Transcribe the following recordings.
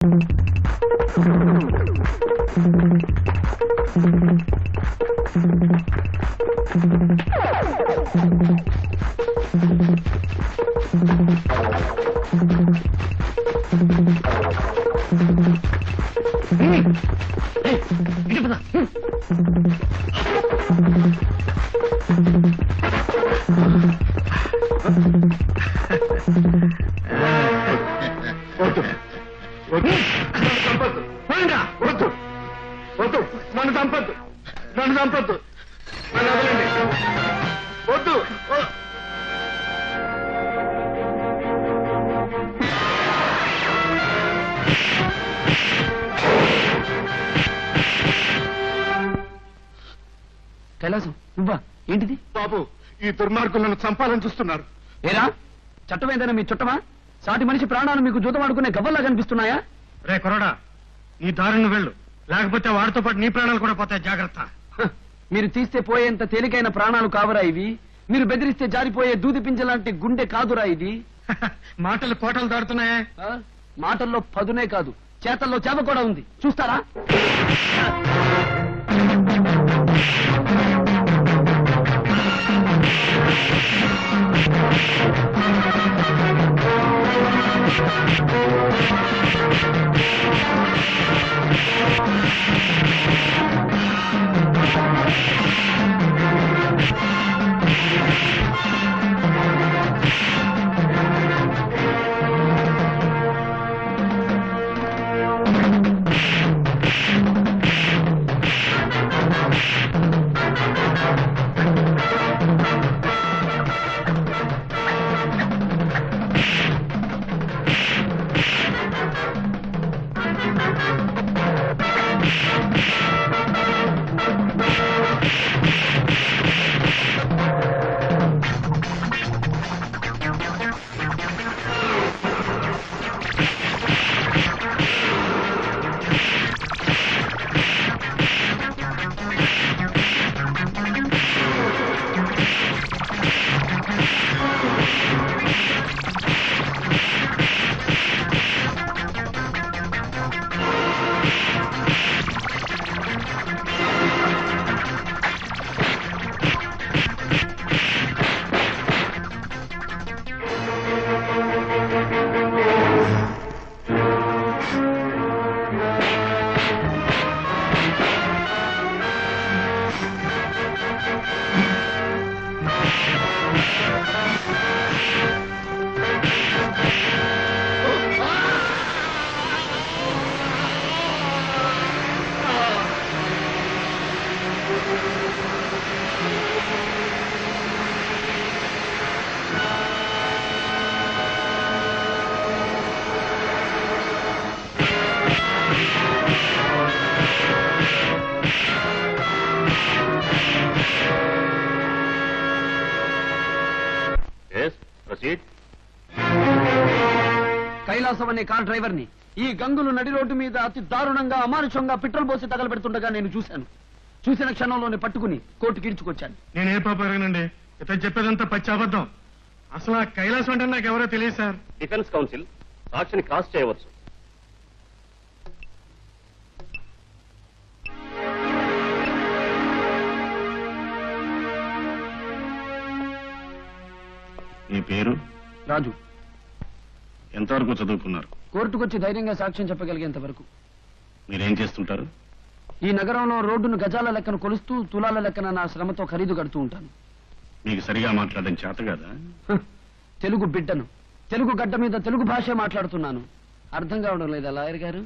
కైలాసం నువ్వా? ఏంటిది బాబు, ఈ దుర్మార్గులను చంపాలని చూస్తున్నారు. ఏరా చట్టం ఏదైనా మీ చుట్టమా? సాటి మనిషి ప్రాణాలు మీకు జూతమాడుకునే గవ్వల్లా కనిపిస్తున్నాయా? రే కొరడా, నీ దారిని వెళ్ళు, లేకపోతే వాడితో పాటు నీ ప్రాణాలు కూడా పోతాయి. జాగ్రత్త. మీరు తీస్తే పోయేంత తేలికైన ప్రాణాలు కావురా ఇవి. మీరు బెదిరిస్తే జారిపోయే దూది పింజలాంటి గుండె కాదురా ఇది. మాటలు కోటలు దాడుతున్నాయే. మాటల్లో పదునే కాదు, చేతల్లో చేప కూడా ఉంది. చూస్తారా? కైలాసం అనే కార్ డ్రైవర్ ని ఈ గంగులు నడి రోడ్డు మీద అతి దారుణంగా అమానుషంగా పెట్రోల్ పోసి తగలబెడుతుండగా నేను చూశాను. చూసిన క్షణంలోనే పట్టుకుని కోర్టుకి ఇడ్చుకొచ్చాను. నేనే పాపనండి, ఇతను చెప్పేదంతా పచ్చి అబద్ధం. అసలు ఆ కైలాసం అంటే నాకెవరో తెలియదు సార్. డిఫెన్స్ కౌన్సిల్ సాక్షిని క్రాస్ చేయవచ్చు. మీ పేరు? రాజు. ఎంతవరకు చదువుకున్నారు? కోర్టుకొచ్చి ధైర్యంగా సాక్ష్యం చెప్పగలిగేంత వరకు. మీరేం చేస్తుంటారు? ఈ నగరంలో రోడ్డును గజాల లెక్కన కొలుస్తూ తులాల లెక్కన నా శ్రమతో ఖరీదు కడుతూ ఉంటాను. మీకు సరిగా మాట్లాడడం చేత కదా? తెలుగు బిడ్డను, తెలుగు గడ్డ మీద తెలుగు భాష మాట్లాడుతున్నాను. అర్థం కావడం లేదా లాయర్ గారు?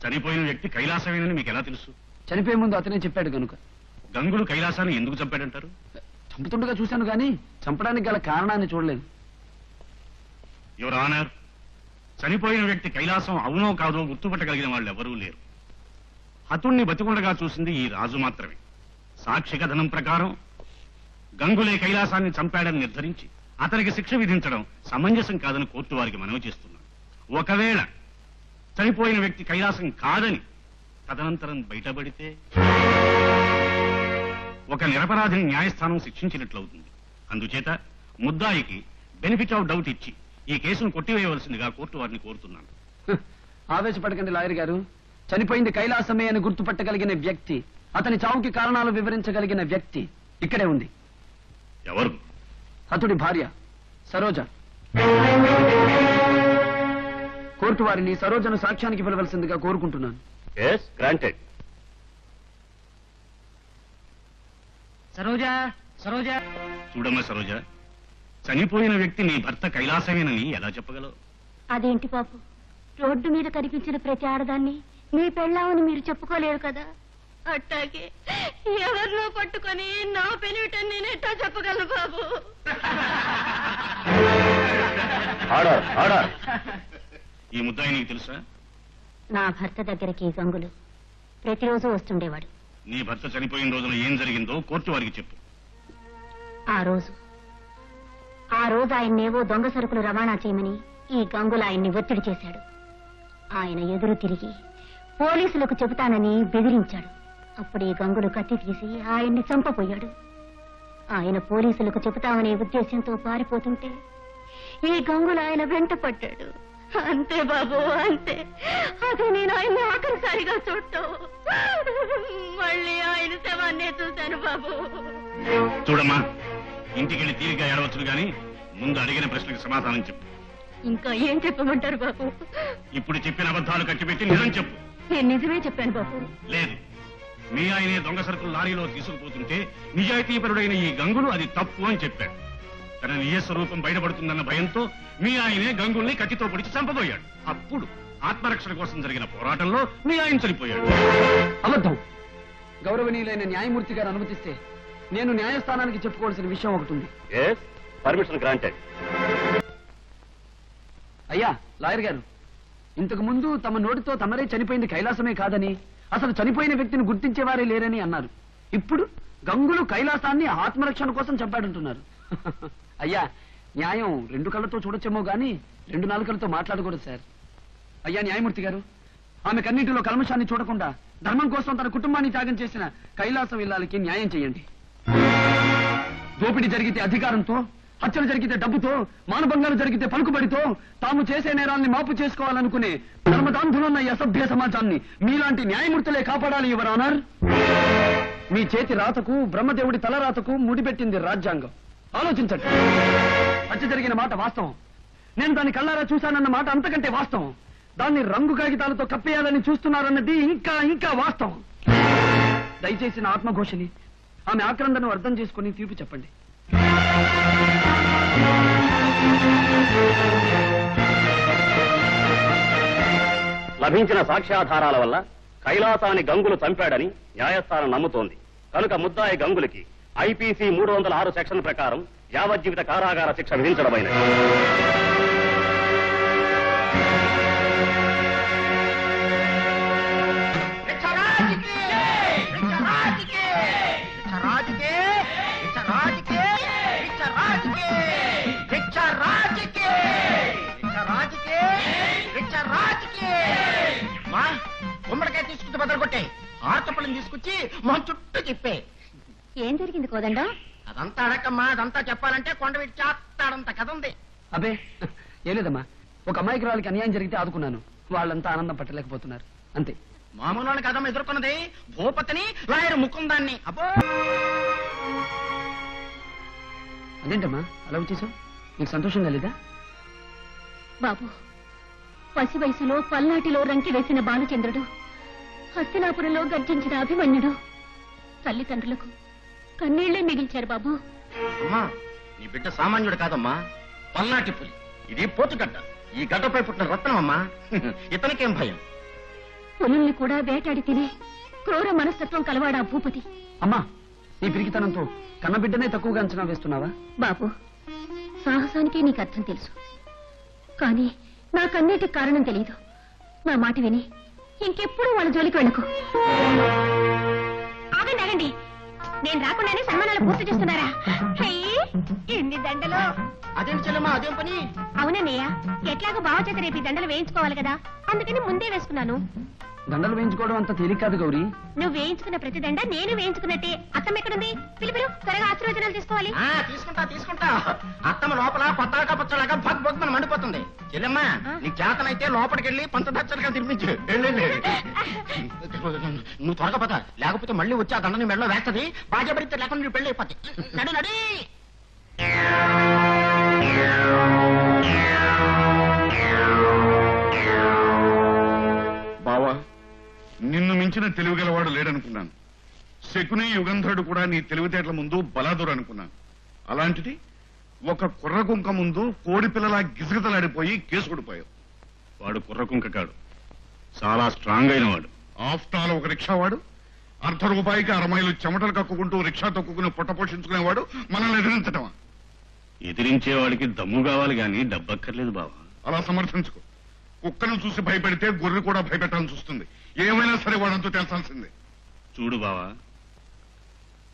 చనిపోయిన వ్యక్తి కైలాసమేనని మీకు ఎలా తెలుసు? చనిపోయే ముందు అతనే చెప్పాడు కనుక. గంగులు కైలాసాన్ని ఎందుకు చంపాడంటారు? చంపుతుండగా చూశాను గాని చంపడానికి గల కారణాన్ని చూడలేదు. యువర్ ఆనర్, చనిపోయిన వ్యక్తి కైలాసం అవునో కాదో గుర్తుపట్టగలిగిన వాళ్ళు ఎవరూ లేరు. హతుణ్ణి బతికుండగా చూసింది ఈ రాజు మాత్రమే. సాక్షి కథనం ప్రకారం గంగులే కైలాసాన్ని చంపాడని నిర్ధారించి అతనికి శిక్ష విధించడం సమంజసం కాదని కోర్టు వారికి మనవి చేస్తున్నాం. ఒకవేళ చనిపోయిన వ్యక్తి కైలాసం కాదని తదనంతరం బయటపడితే ఒక నిరపరాధిని న్యాయస్థానం శిక్షించినట్లవుతుంది. అందుచేత ముద్దాయికి బెనిఫిట్ ఆఫ్ డౌట్ ఇచ్చి ఈ కేసును కొట్టివేయవలసిందిగా కోర్టు వారిని కోరుతున్నాను. ఆవేశపడకండి లాయర్ గారు. చనిపోయింది కైలాసమే అని గుర్తుపట్టగలిగిన వ్యక్తి, అతని చావుకి కారణాలు వివరించగలిగిన వ్యక్తి ఇక్కడే ఉంది. ఎవరు? అతడి భార్య సరోజ. కోర్టు వారిని సరోజను సాక్ష్యానికి పిలవలసిందిగా కోరుకుంటున్నాను. Yes granted. సరోజా, సరోజా. చూడమ్మా సరోజ, చనిపోయిన వ్యక్తి నీ భర్త కైలాసమేనని ఎలా చెప్పగలవు? అదేంటి బాబు, రోడ్డు మీద కనిపించిన ప్రతి ఆడదాన్ని మీ పెళ్ళామని మీరు చెప్పుకోలేరు కదా. అట్టాగే ఎవరినో పట్టుకొని నా పెనివిటని నేనేటో చెప్పగలను బాబు. Order order. ఈ ముద్దాయి నీకు తెలుసా? నా భర్త దగ్గరికి గంగులు ప్రతిరోజు వస్తుండేవాడు. నీ భర్త చనిపోయిన రోజున ఏం జరిగిందో కోర్టు వారికి చెప్పు. ఆ రోజు ఆయన్నేవో దొంగ సరుకులు రవాణా చేయమని ఈ గంగులు ఆయన్ని ఒత్తిడి చేశాడు. ఆయన ఎదురు తిరిగి పోలీసులకు చెబుతానని బెదిరించాడు. అప్పుడు ఈ గంగులు కత్తి తీసి ఆయన్ని చంపబోయాడు. ఆయన పోలీసులకు చెబుతామనే ఉద్దేశంతో పారిపోతుంటే ఈ గంగులు ఆయన వెంట పడ్డాడు. అంతే బాబు, అంతే. అది నేను ఆయన్ని ఆఖరిసారిగా చూడటం. మళ్ళీ ఆయన శవాన్నే చూశాను బాబు. చూడమ్మా, ఇంటికెళ్ళి తీరిగా ఏడవచ్చు గాని ముందు అడిగిన ప్రశ్నకి సమాధానం చెప్పు. ఇంకా ఏం చెప్పమంటారు బాబు? ఇప్పుడు చెప్పిన అబద్ధాలు కట్టిపెట్టి నిజం చెప్పు. నేను నిజమే చెప్పాను బాబు. లేదు, మీ ఆయనే దొంగ సరుకులు లారీలో తీసుకుపోతుంటే నిజాయితీపరుడైన ఈ గంగులు అది తప్పు అని చెప్పాడు. తన నిజ స్వరూపం బయటపడుతుందన్న భయంతో మీ ఆయనే గంగుల్ని కత్తితో పొడిచి చంపబోయాడు. అప్పుడు ఆత్మరక్షణ కోసం జరిగిన పోరాటంలో మీ ఆయన చనిపోయాడు. అబద్ధం. గౌరవనీయులైన న్యాయమూర్తి గారు అనుమతిస్తే నేను న్యాయస్థానానికి చెప్పుకోవాల్సిన విషయం ఒకటి ఉంది. Yes permission granted. అయ్యా లాయర్ గారు, ఇంతకు ముందు తమ నోటితో తమరే చనిపోయింది కైలాసమే కాదని, అసలు చనిపోయిన వ్యక్తిని గుర్తించేవారే లేరని అన్నారు. ఇప్పుడు గంగులు కైలాసాన్ని ఆత్మరక్షణ కోసం చంపాడంటున్నారు. అయ్యా, న్యాయం రెండు కళ్ళతో చూడొచ్చేమో గాని రెండు నాలుకలతో మాట్లాడకూడదు సార్. అయ్యా న్యాయమూర్తి గారు, ఆమె కన్నింటిలో కల్మషాన్ని చూడకుండా ధర్మం కోసం తన కుటుంబాన్ని త్యాగం చేసిన కైలాసం ఇల్లాలకి న్యాయం చేయండి. దోపిడీ జరిగితే అధికారంతో, హత్యలు జరిగితే డబ్బుతో, మానభంగాలు జరిగితే పలుకుబడితో తాము చేసే నేరాల్ని మాపు చేసుకోవాలనుకునే ధర్మదాంధులున్న ఈ అసభ్య సమాజాన్ని మీలాంటి న్యాయమూర్తులే కాపాడాలి యువర్ ఆనర్. మీ చేతి రాతకు, బ్రహ్మదేవుడి తలరాతకు ముడిపెట్టింది రాజ్యాంగం. ఆలోచించండి. హత్య జరిగిన మాట వాస్తవం. నేను దాన్ని కళ్ళారా చూశానన్న మాట అంతకంటే వాస్తవం. దాన్ని రంగు కాగితాలతో కప్పేయాలని చూస్తున్నారన్నది ఇంకా ఇంకా వాస్తవం. దయచేసి నా ఆత్మఘోషని, ఆమె ఆక్రందను అర్థం చేసుకుని తీర్పు చెప్పండి. లభించిన సాక్ష్యాధారాల వల్ల కైలాసాన్ని గంగులు చంపాడని న్యాయస్థానం నమ్ముతోంది. కనుక ముద్దాయి గంగులకి ఐపీసీ 306 సెక్షన్ ప్రకారం యావజ్జీవిత కారాగార శిక్ష విధించడమైనది. గుమ్మడికాయ తీసుకుంటే బదులు కొట్టే ఆర్తపల్లిని తీసుకొచ్చి మా చుట్టూ చెప్పే. ఏం జరిగింది కోదండా? అదంతా అడక్కమ్మా, అదంతా చెప్పాలంటే కొండవీటి చేస్తాడంత కథ ఉంది. అబే ఏం లేదమ్మా, ఒక అమాయకురాలకి అన్యాయం జరిగితే ఆదుకున్నాను. వాళ్ళంతా ఆనందం పట్టలేకపోతున్నారు అంతే. మామూలు కథం ఎదుర్కొన్నది భూపతిని, లాయర్ ముకుందాన్ని. అబ్బో, అదేంటమ్మా అలా వచ్చేసావు? నీకు సంతోషంగా లేదా? బాబు, పసి వయసులో పల్నాటిలో రంకి వేసిన బాలచంద్రుడు, హస్తినాపురంలో గర్జించిన అభిమన్యుడు తల్లిదండ్రులకు కన్నీళ్లే మిగిల్చారు బాబు. అమ్మా, నీ బిడ్డ సామాన్యుడు కాదమ్మా, పల్నాటి పులి. ఇది పోతుగడ్డ. ఈ గడ్డపై పుట్టిన రత్నం అమ్మా. ఇతనికేం భయం? పులుల్ని కూడా వేటాడి తినే క్రూర మనస్తత్వం కలవాడా భూపతి. అమ్మా, నీ పిరికితనంతో కన్నబిడ్డనే తక్కువగా అంచనా వేస్తున్నావా? బాబు, సాహసానికి నీకు అర్థం తెలుసు, కానీ నాకన్నిటికి కారణం తెలియదు. నా మాట విని ఇంకెప్పుడు వాళ్ళ జోలికి వెళ్ళకు. ఆగండి ఆగండి, నేను రాకుండానే సన్మానాలు పూర్తి చేస్తున్నారా? ఎన్ని దండలు! అదేం చెల్లమ్మా, అదేం పని? అవునన్నయ్య, ఎట్లాగో బావ చేత రేపు ఈ దండలు వేయించుకోవాలి కదా, అందుకని ముందే వేసుకున్నాను. దండలు వేయించుకోవడం అంత తేలిక కాదు గౌరీ. నువ్వు వేయించుకున్న ప్రతి దండ నేను వేయించుకున్నట్టే. అత్తమ్మ ఎక్కడుంది? పిలుపులు త్వరగా ఆశీర్వచనాలు తీసుకోవాలి. తీసుకుంటా. అత్తమ్మ లోపల పత్తాక పచ్చలాగా భగ్ భగ్ మన మండిపోతుంది. చెల్లెమ్మా నీ చేతనైతే లోపలికి వెళ్ళి పంచదచ్చలుగా తినిపించు. నువ్వు త్వరగా పద, లేకపోతే మళ్ళీ వచ్చి ఆ దండని మెడలో వేస్తది. బాధ్యపడితే లేకుండా నీ పెళ్లి అయిపోతుంది. నడి నడి. బావా, నిన్ను మించిన తెలివిగలవాడు లేడనుకున్నాను. శకుని యుగంధరుడు కూడా నీ తెలివితేటల ముందు బలాదురు అనుకున్నాను. అలాంటిది ఒక కుర్రకుంక ముందు కోడి పిల్లలా గిజగిజలాడిపోయి కేసు కొడిపోయావు. వాడు కుర్రకుంక కాడు, చాలా స్ట్రాంగ్ అయిన వాడు. ఆఫ్టర్ ఆల్ ఒక రిక్షావాడు. ₹1/2 అరమైలు చెమటలు కక్కుకుంటూ రిక్షా తొక్కుకుని పొట్ట పోషించుకునేవాడు మనల్ని ఎదిరించటమా? ఎదిరించేవాడికి దమ్ము కావాలి గాని డబ్బక్కర్లేదు బావా. అలా సమర్థించుకో. కుక్కను చూసి భయపెడితే గొర్రె కూడా భయపెట్టాలని చూస్తుంది. ఏమైనా సరే వాడంతో తెలిసాల్సిందే. చూడు బావా,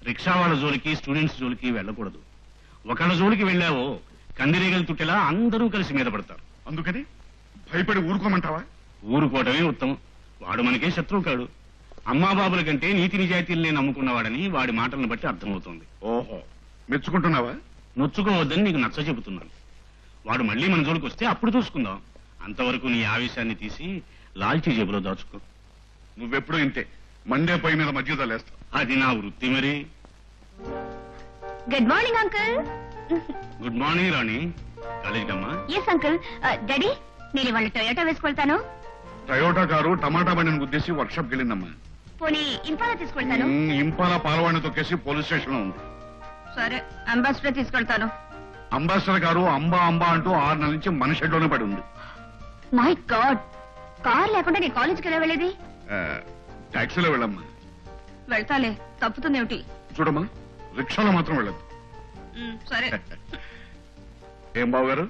రిక్షా వాళ్ళ జోలికి స్టూడెంట్స్ జోలికి వెళ్ళకూడదు. ఒకళ్ళ జోలికి వెళ్ళావో కందిరీగలు తుట్టేలా అందరూ కలిసి మీద పడతారు. అందుకని భయపడి ఊరుకోమంటావా? ఊరుకోవటమే ఉత్తమం. వాడు మనకే శత్రువు కాడు. అమ్మా బాబుల కంటే నీతి నిజాయితీల్ని నమ్ముకున్నవాడని వాడి మాటలను బట్టి అర్థమవుతోంది. ఓహో, మెచ్చుకుంటున్నావా? నొచ్చుకోవద్దని నీకు నచ్చ చెబుతున్నాను. వాడు మళ్ళీ మన జోలికి వస్తే అప్పుడు చూసుకుందాం. అంతవరకు నీ ఆవేశాన్ని తీసి లాల్చీ జేబులో దాచుకో. నువ్వెప్పుడు ఇంతే, మండే పై మీద మధ్యలో లేస్తావు. అది నా వృత్తి మరి. Good morning uncle. Good morning Rani. కాలేజీకమ్మా? Yes uncle. డాడీ, నేను ఇవాళ టొయోటా వేసుకెళ్తాను. టయోటా కారు టమాటా బండిని గుద్దేసి వర్క్షాప్కి వెళ్ళిందమ్మా. పోనీ ఇంపాలా తీసుకెళ్తాను. ఇంపాలా పాలవాడిని తొక్కేసి పోలీస్ స్టేషన్ లో ఉంది. సరే, అంబాసిడర్ తీసుకెళ్తాను. అంబాసిడర్ గారు అంబా అంబా అంటూ 6 నెలల నుంచి మన షెడ్ లోనే పడి ఉంది. మై గాడ్, కార్ లేకుండా నేను కాలేజీకి ఎలా వెళ్ళేది? టాక్సీలో వెళ్ళమ్మా. వెళ్తాలే, తప్పుతుందేమిటి? చూడమ్మా, రిక్షాలో మాత్రం వెళ్ళదు. సరే. ఏం బాబు గారు,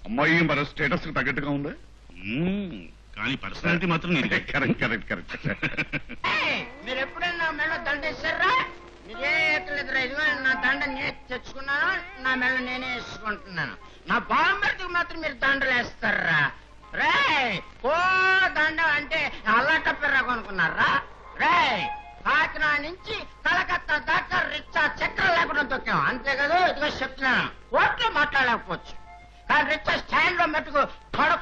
అమ్మాయి మన స్టేటస్ కి తగ్గట్టుగా ఉందా? కానీ పర్సనాలిటీ మాత్రం కరెక్ట్ కరెక్ట్ కరెక్ట్. మీరు ఎప్పుడైనా మెడ దండేశారా? మీరే ఎక్కలేదు. ఇదిగో నా దండ నేను తెచ్చుకున్నాను, నా మెడ నేనే వేసుకుంటున్నాను. నా బాంబర్కి మాత్రం మీరు దండలు వేస్తారా? రే ఓ దండ అంటే అల్లాటప్పిర్రా కొనుక్కున్నారా? రే కాకినా నుంచి కలకత్తా దాకా రిక్షా చక్రం లేకుండా తొక్కాం, అంతే కదా. ఇదిగో చెప్తున్నాను, కోర్టులో మాట్లాడలేకపోవచ్చు, కానీ రిక్షా స్టాండ్ లో మట్టుకు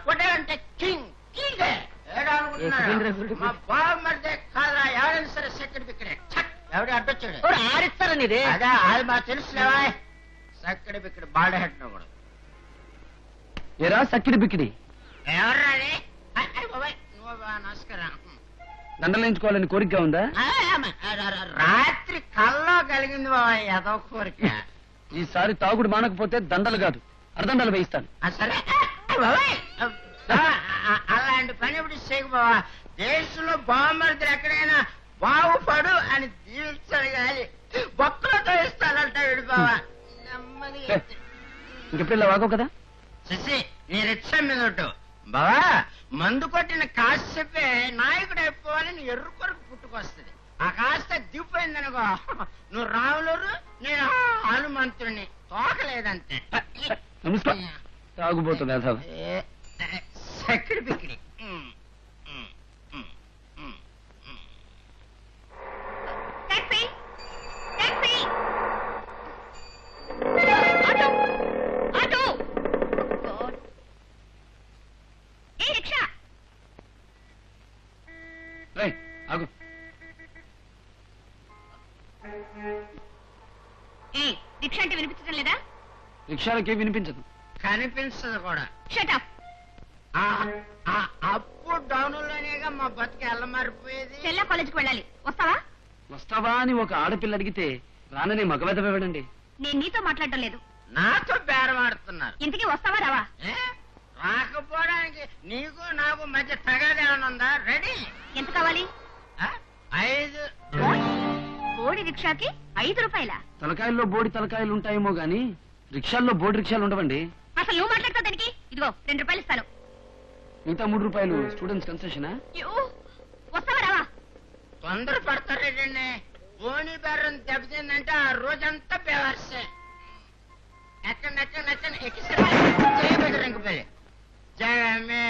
కొడే అంటే కింగ్ కింగే. ఏడానుకుంటున్నాడు మా బామ్మర్దే కాదా? ఎవరైనా సరే సెక్యూరిటీ బిక్కడే ఎవడి అడ్డొచ్చాడు ఆడిస్తారని. అదే అది మాకు తెలుసులేవా. సక్కడి బిక్కడి బాడహెడ్ కూడా ఎరా సక్కిడి బిక్కిడి, ఎవరాది? నువ్వు నమస్కారం. దండలు వేయించుకోవాలని కోరికగా ఉందా? రాత్రి కల్లో కలిగింది బాబా ఏదో కోరిక. ఈసారి తాగుడు మానకపోతే దండలు కాదు అర్ధండలు వేయిస్తాను. సరే అలాంటి పని ఎప్పుడు చేయకు బాబా. దేశంలో బాంబర్దులు ఎక్కడైనా బాగుపడు అని దీవించాడు కానీ బొక్కలతో ఇస్తానంట వీడు బాబా. నెమ్మదిగా ఇంకెప్పుడు ఇలా వాగవు కదా. శశి, నీ రిక్షా మీద ఉంటు బాబా. మందు కొట్టిన కాసేపే నాయకుడు అయిపోవాలని ఎర్ర కొరకు పుట్టుకొస్తుంది. ఆ కాస్త దిగిపోయిందనుకో, నువ్వు రాములూరు, నేను హనుమంతుడిని. తోకలేదంతే. తాగుబోతుంది అసలు. సక్కడి బిక్కిడి. ఆగు. రిక్షా అంటే వినిపించడం లేదా? రిక్షాలకి వినిపించదు. కనిపించదు కూడా. షటప్. అప్పుడు డౌన్లోనేగా మా బతుకు ఎలా మారిపోయేది. చెల్లా కాలేజీకి వెళ్ళాలి, వస్తావా? వస్తావా అని ఒక ఆడపిల్ల అడిగితే రానని మగవెదవేడండి. నేను నీతో మాట్లాడటం లేదు. నాతో బేరమాడుతున్నారు. ఇంతకీ వస్తావా రావా? రాకపోవడానికి నీకు నాకు మధ్య తగాదేమన్నా ఉందా? రెడీ? ఎంత కావాలి? 5. బోడి రిక్షాకి 5 రూపాయలా? తలకాయల్లో బోడి తలకాయలు ఉంటాయేమో గాని రిక్షాల్లో బోడి రిక్షాలు ఉండవండి. అసలు నువ్వు మాట్లాడతావు దానికి? ఇదిగో 2 రూపాయలు ఇస్తాను. మిగతా 3 రూపాయలు స్టూడెంట్స్ కన్సెషనా? వస్తావా రావా? తొందర పడతారేటండి. బోని బేరం దెబ్బతిందంటే ఆ రోజంతా బేవర్సే. ఎక్కడ జగమే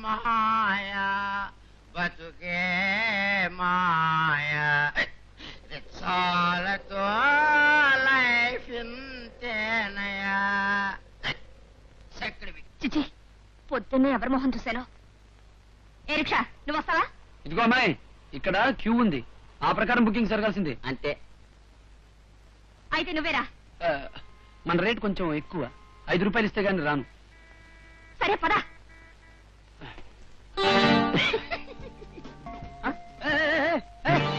మాయా బతుకే చిచి పొద్దున్నే ఎవరి మొహం చూశాను. ఏ రిక్షా నువ్వు వస్తావా? ఇదిగో అమ్మాయి, ఇక్కడ క్యూ ఉంది, ఆ ప్రకారం బుకింగ్ జరగాల్సిందే. అంతే. అయితే నువ్వేరా. మన రేట్ కొంచెం ఎక్కువ, 5 రూపాయలు ఇస్తే గానీ రాను. సరే పదా.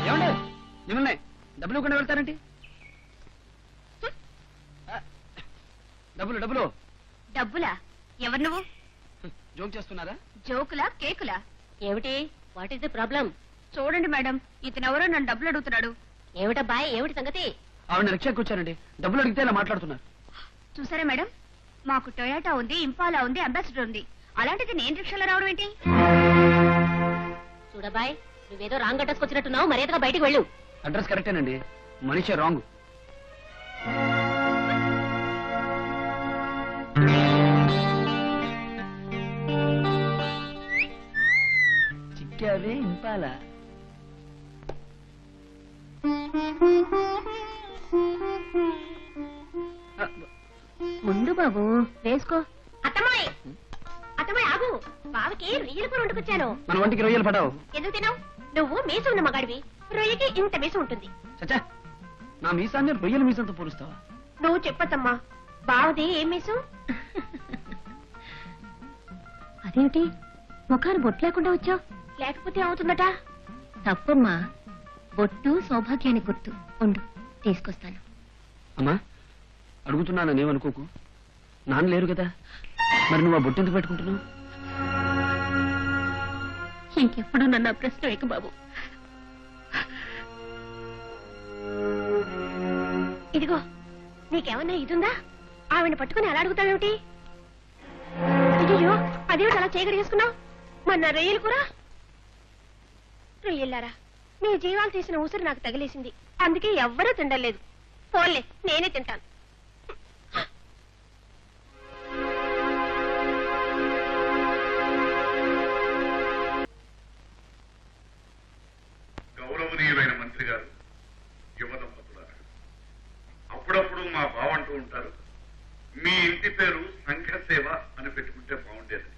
ఏమండి మిమ్మల్ని డబ్బులు ఇవ్వకుండా వెళ్తారంటే? డబ్బులు డబ్బులు. డబ్బులా? ఎవరు నువ్వు? జోక్ చేస్తున్నారా? జోకులా కేకులా? ఏమిటి? What is the problem? చూడండి మేడం, ఇతనెవరో నన్ను డబ్బులు అడుగుతున్నాడు. ఏమిటబ్బాయ్, ఏమిటి సంగతి? ఆవిడ రిక్షాకి వచ్చారండి, డబ్బులు అడిగితే ఇలా మాట్లాడుతున్నారు. చూసారా మేడం, మాకు టొయాటా ఉంది, ఇంపాలా ఉంది, అంబాసిడర్ ఉంది. అలాంటిది నేను రిక్షాలో రావడం ఏంటి? చూడబాయ్, నువ్వేదో రాంగ్ అడ్రస్కి వచ్చినట్టున్నావు, మర్యాదగా బయటికి వెళ్ళు. అడ్రస్ కరెక్టేనండి, మనిషే రాంగ్. చిక్కావే ఇంపాలా. ముందు బాబు వేసుకో. అత్తమ్మాయి, అత్తమ్మాయి ఆగు, బావకి రొయ్యలు కూర వండుకొచ్చాను. మన వంటికి రొయ్యలు పడావు. ఎందుకు తినావు? నువ్వు మీసం ఉన్న మగాడివి, రొయ్యకి ఇంత మీసం ఉంటుంది. చచ్చా, నా మీసాన్ని రొయ్యల మీసంతో పోలుస్తావా? నువ్వు చెప్పత్తమ్మా, బావది ఏం మీసం? అదేమిటి ముఖాన్ని బొట్టు లేకుండా వచ్చావు? లేకపోతే అవుతుందట. తప్పమ్మా, బొట్టు సౌభాగ్యానికి గుర్తు. ఉండు తీసుకొస్తాను. అమ్మా, అడుగుతున్నానని ఏమనుకోకు, నాన్న లేరు కదా, మరి నువ్వు ఆ బొట్టెందుకు పెట్టుకుంటున్నావు? ఇంకెప్పుడు నన్ను ఆ ప్రశ్న వేయకు బాబు. ఇదిగో, నీకేమన్నా ఇదుందా? ఆవిడ పట్టుకుని అలా అడుగుతావేమిటి? అయ్యో, అదేమిటి అలా చేయగలిగేసుకున్నావు? మొన్న రొయ్యలు కూర. రొయ్యల్లారా, మీ జీవాలు తీసిన ఊసరు నాకు తగిలేసింది, అందుకే ఎవ్వరూ తిండలేదు. పోన్లే, నేనే తింటాను. గౌరవనీయులైన మంత్రి గారు, యువ దంపతులారా, అప్పుడప్పుడు మా బావంటూ ఉంటారు, మీ ఇంటి పేరు సంఘసేవ అని పెట్టుకుంటే బాగుండేది.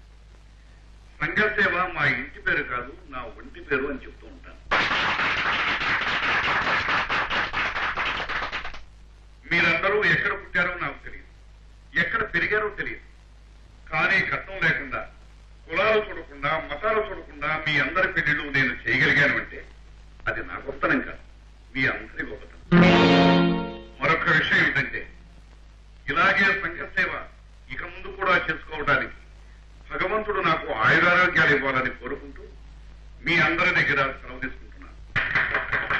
సంఘసేవ మా ఇంటి పేరు కాదు, నా ఒంటి పేరు అని చెప్తూ ఉంటాను. మీరందరూ ఎక్కడ పుట్టారో నాకు తెలియదు, ఎక్కడ పెరిగారో తెలియదు, కానీ కట్నం లేకుండా, కులాలు చూడకుండా, మతాలు చూడకుండా మీ అందరి పెళ్లిళ్ళు నేను చేయగలిగాను అంటే అది నా గొప్పతనం కాదు, మీ అందరి గొప్పతనం. మరొక విషయం ఏమిటంటే, ఇలాగే సంఘసేవ ఇక ముందు కూడా చేసుకోవడానికి భగవంతుడు నాకు ఆయురారోగ్యాలు ఇవ్వాలని కోరుకుంటూ మీ అందరి దగ్గర సెలవు తీసుకుంటున్నాను.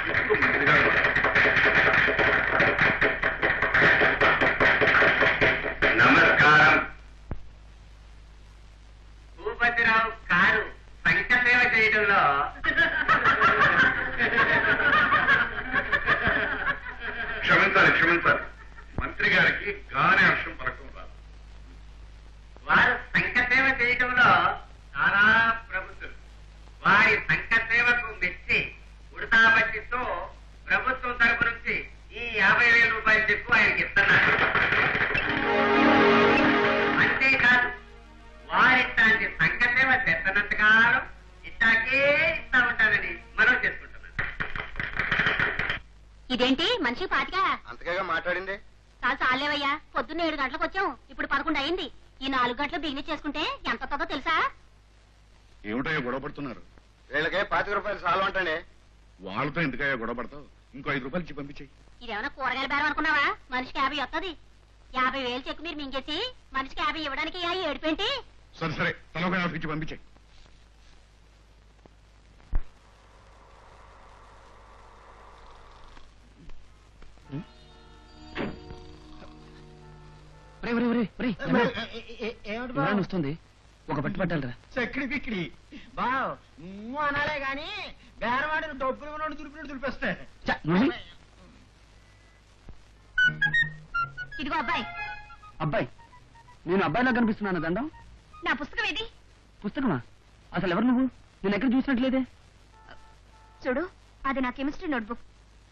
ఇప్పుడు మంత్రి గారు. నమస్కారం. భూపతిరావు కారు సంఘసేవ చేయడంలో క్షమించాలి, క్షమించాలి, మంత్రి గారికి గానే హర్షం పలకం రాదు. వారు సంఘసేవ చేయడంలో చాలా ప్రబుద్ధులు. వారి సంఘసేవకు మెచ్చి ఉడతా బడ్జెట్తో ప్రభుత్వం తరపు నుంచి ఈ 50,000 రూపాయల చెక్కు ఆయనకి ఇస్తున్నారు. అంతేకాదు, వారిట్లాంటి సంఘసేవ చేస్తున్నంతకాలం ఇట్టాకే ఇస్తా ఉంటానని మనం చేసుకుంటున్నాం. ఇదేంటి మనిషి పాతిగా? అంతగా మాట్లాడింది. చాలు చాలేవయ్యా, పొద్దున్న 7 గంటలకు వచ్చాం, ఇప్పుడు 11 అయింది. ఈ 4 గంటలు బిజినెస్ చేసుకుంటే ఎంత అవుతుందో తెలుసా? ఏమిటయ్యా గొడవ పడుతున్నారు? వీళ్ళకే 25 రూపాయలు చాలు అంటానే. వాళ్ళతో ఎందుకయ్యా గొడవ పడతావు? ఇంకో 5 రూపాయలు ఇచ్చి పంపించేయి. ఇదేమన్నా కూరగాయల బేరం అనుకున్నావా? మనిషికి 50 వస్తుంది. 50,000 చెక్కు మీరు మింగేసి మనిషికి 50 ఇవ్వడానికి ఏడుపేంటి? సరే సరే, తలొక 50 ఇచ్చి పంపించేయి. వస్తుంది, ఒక పట్టు పట్టాలరా. చక్రి పిక్కిడి బావ్ నువ్వు అనాలే గాని బేరవాడిని డబ్బులు దులిపినట్టు దులిపేస్తే. ఇదిగో అబ్బాయి. అబ్బాయి? నేను అబ్బాయిలా కనిపిస్తున్నాను దండం? నా పుస్తకం ఏది? పుస్తకమా? అసలు ఎవరు నువ్వు? నేను ఎక్కడ చూసినట్లేదే. చూడు, అది నా chemistry notebook.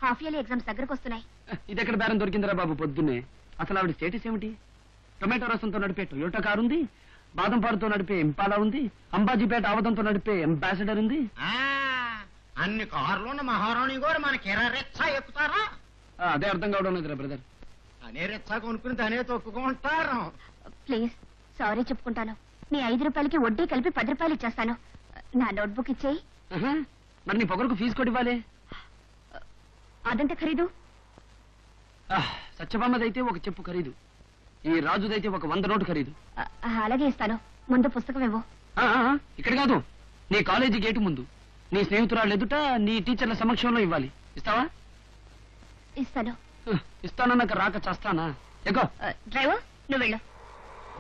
Half yearly exams దగ్గరకు వస్తున్నాయి. ఇది ఎక్కడ బేరం దొరికిందిరా బాబు పొద్దున్నే? అసలు ఆవిడ స్టేటస్ ఏమిటి? టొమాటో రసంతో నడిపే టొయోటా కారు ఉంది, బాదంపాడుతో నడిపే ఇంపాలా ఉంది, అంబాజీపేట ఆవదంతో నడిపే అంబాసిడర్ ఉంది. ఆ, అన్ని కార్లు ఉన్న మహారాణి గారు మనకి రిచ్చా ఎక్కుతారా? అదే అర్థం కావడం లేదురా బ్రదర్. అనే రిచ్చా కొనుక్కుని తనే తొక్కుకుంటారు. ప్లీజ్ సారీ చెప్పుకుంటాను. నీ 5 రూపాయలకి వడ్డీ కలిపి 10 రూపాయలు ఇచ్చేస్తాను. నా నోట్బుక్ ఇచ్చేయి. మరి నీ పొగరకు ఫీజు కొట్టి ఇవ్వాలి. అదంత ఖరీదు? సత్యభామదైతే ఒక చెప్పు ఖరీదు, ఈ రాజుదైతే ఒక 100 నోటు ఖరీదు. అలాగే ఇస్తాను. ముందు పుస్తకం ఇవ్వు. ఇక్కడ కాదు, నీ కాలేజీ గేటు ముందు నీ స్నేహితురాళ్ళు ఎదుట నీ టీచర్ల సమక్షంలో ఇవ్వాలి. ఇస్తావా? ఇస్తాను. ఇస్తానన్నాక రాక చేస్తానా? ఎగో డ్రైవర్ నువ్వు వెళ్ళు.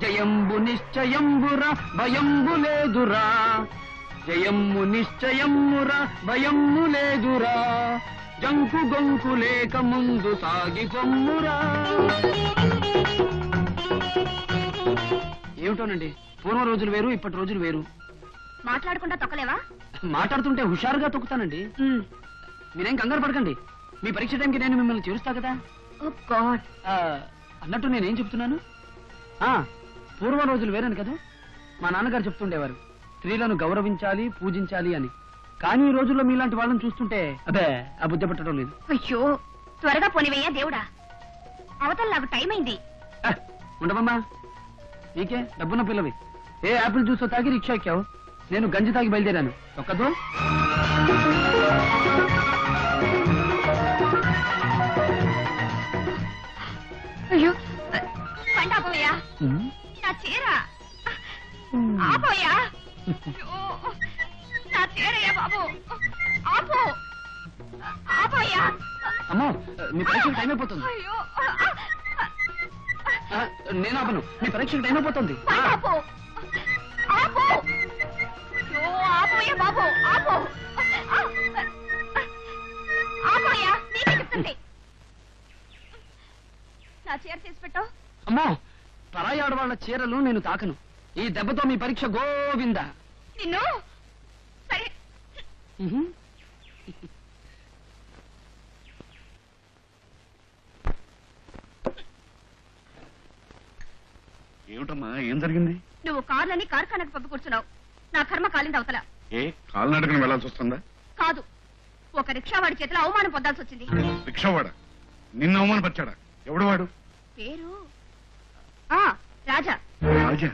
జయంబు నిశ్చయంబురా భయంబు లేదురా, జయమ్ము నిశ్చయమ్మురా భయమ్ము లేదురా, జంకు గొంకు లేక ముందు సాగి పొమ్మురా. ఏమిటోనండి, పూర్వ రోజులు వేరు, ఇప్పటి రోజులు వేరు. మాట్లాడకుండా తొక్కలేవా? మాట్లాడుతుంటే హుషారుగా తొక్కుతానండి. మీరేం కంగారు పడకండి, మీ పరీక్ష టైంకి నేను మిమ్మల్ని చేరుస్తా కదా. అన్నట్టు నేనేం చెప్తున్నాను, పూర్వ రోజులు వేరని కదా మా నాన్నగారు చెప్తుండేవారు, స్త్రీలను గౌరవించాలి, పూజించాలి అని. కానీ ఈ రోజుల్లో మీలాంటి వాళ్ళని చూస్తుంటే అదే ఆ బుద్ధి పట్టడం లేదు. అయ్యో త్వరగా పోనివయ్యా దేవుడా, అవతల నాకు టైం అయింది. ఉండవమ్మా, నీకే డబ్బున్న పిల్లవి. ఏ యాపిల్ జ్యూస్ తాగి రిక్షా ఎక్కావు, నేను గంజి తాగి బయలుదేరాను. ఒక్కదో అయ్యో పండి ఆపోయా, నా చీర ఆపోయా, నా చీరయ్యా బాబు, ఆపో ఆపోయా. అమ్మో మీ పరీక్షకు టైం అయిపోతుంది. అయ్యో నేను ఆపను, మీ పరీక్షకు టైం అయిపోతుంది. ఆపో ఆపో, అయ్యో ఆపోయా బాబు, ఆపో ఆపోయా, నీకే చెప్తుంది. నా చీర తీసి పెట్టు. అమ్మో పరాయి ఆడవాళ్ల చీరలు నేను తాకను. ఈ దెబ్బతో మీ పరీక్ష గోవిందా. నిన్ను సరే ఏమిటమ్మా, ఏం జరిగింది? నువ్వు కార్లని కార్ఖానకు పంపి కూర్చున్నావు. నా కర్మ కాలింది అవతల. ఏ కాలినడకన వెళ్లాల్సి వస్తుందా? కాదు, ఒక రిక్షావాడి చేతిలో అవమానం పొందాల్సి వచ్చింది. రిక్షావాడా? నిన్ను అవమానపరిచాడా? ఎవడు వాడు? పేరు రాజా. రాజా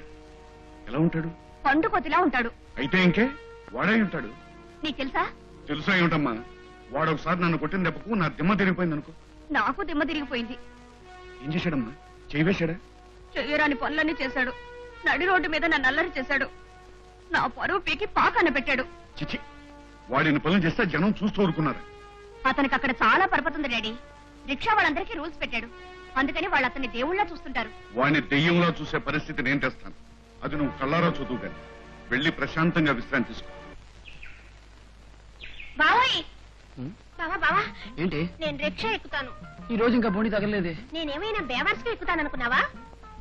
ఎలా ఉంటాడు? పండుకొతిలా ఉంటాడు. అయితే ఇంకే వాడే ఉంటాడు. నీకు తెలుసా? తెలుసా ఏమిటమ్మా, వాడు ఒకసారి నన్ను కొట్టిన దెబ్బకు నా దిమ్మ తిరిగిపోయింది అనుకో. నాకు దిమ్మ తిరిగిపోయింది. ఏం చేశాడమ్మా? చేయవేశాడా? చెయ్యరాని పనులన్నీ చేశాడు. నడి రోడ్డు మీద నన్ను అల్లరి చేశాడు. నా పరువు పీకి పాకన పెట్టాడు. చిచి, వాడిని పనులు చేస్తే జనం చూస్తూ ఊరుకున్నారు. అతనికి అక్కడ చాలా పరపతుంది డాడీ. రిక్షా వాళ్ళందరికీ రూల్స్ పెట్టాడు. అందుకని వాళ్ళు అతన్ని దేవుళ్ళ చూస్తుంటారు. వాడిని దెయ్యంలో చూసే పరిస్థితి నేను తెస్తాను. అది నువ్వు కళ్ళారా చదువుగాని. వెళ్ళి ప్రశాంతంగా విశ్రాంతి తీసుకో. బాబాయ్ బావా బావా, ఏంటి నేను రిక్షా ఎక్కుతాను. ఈ రోజు ఇంకా బోడి తగలలేదే. నేనేమైనా బేవర్స్ గా ఎక్కుతాను అనుకున్నావా?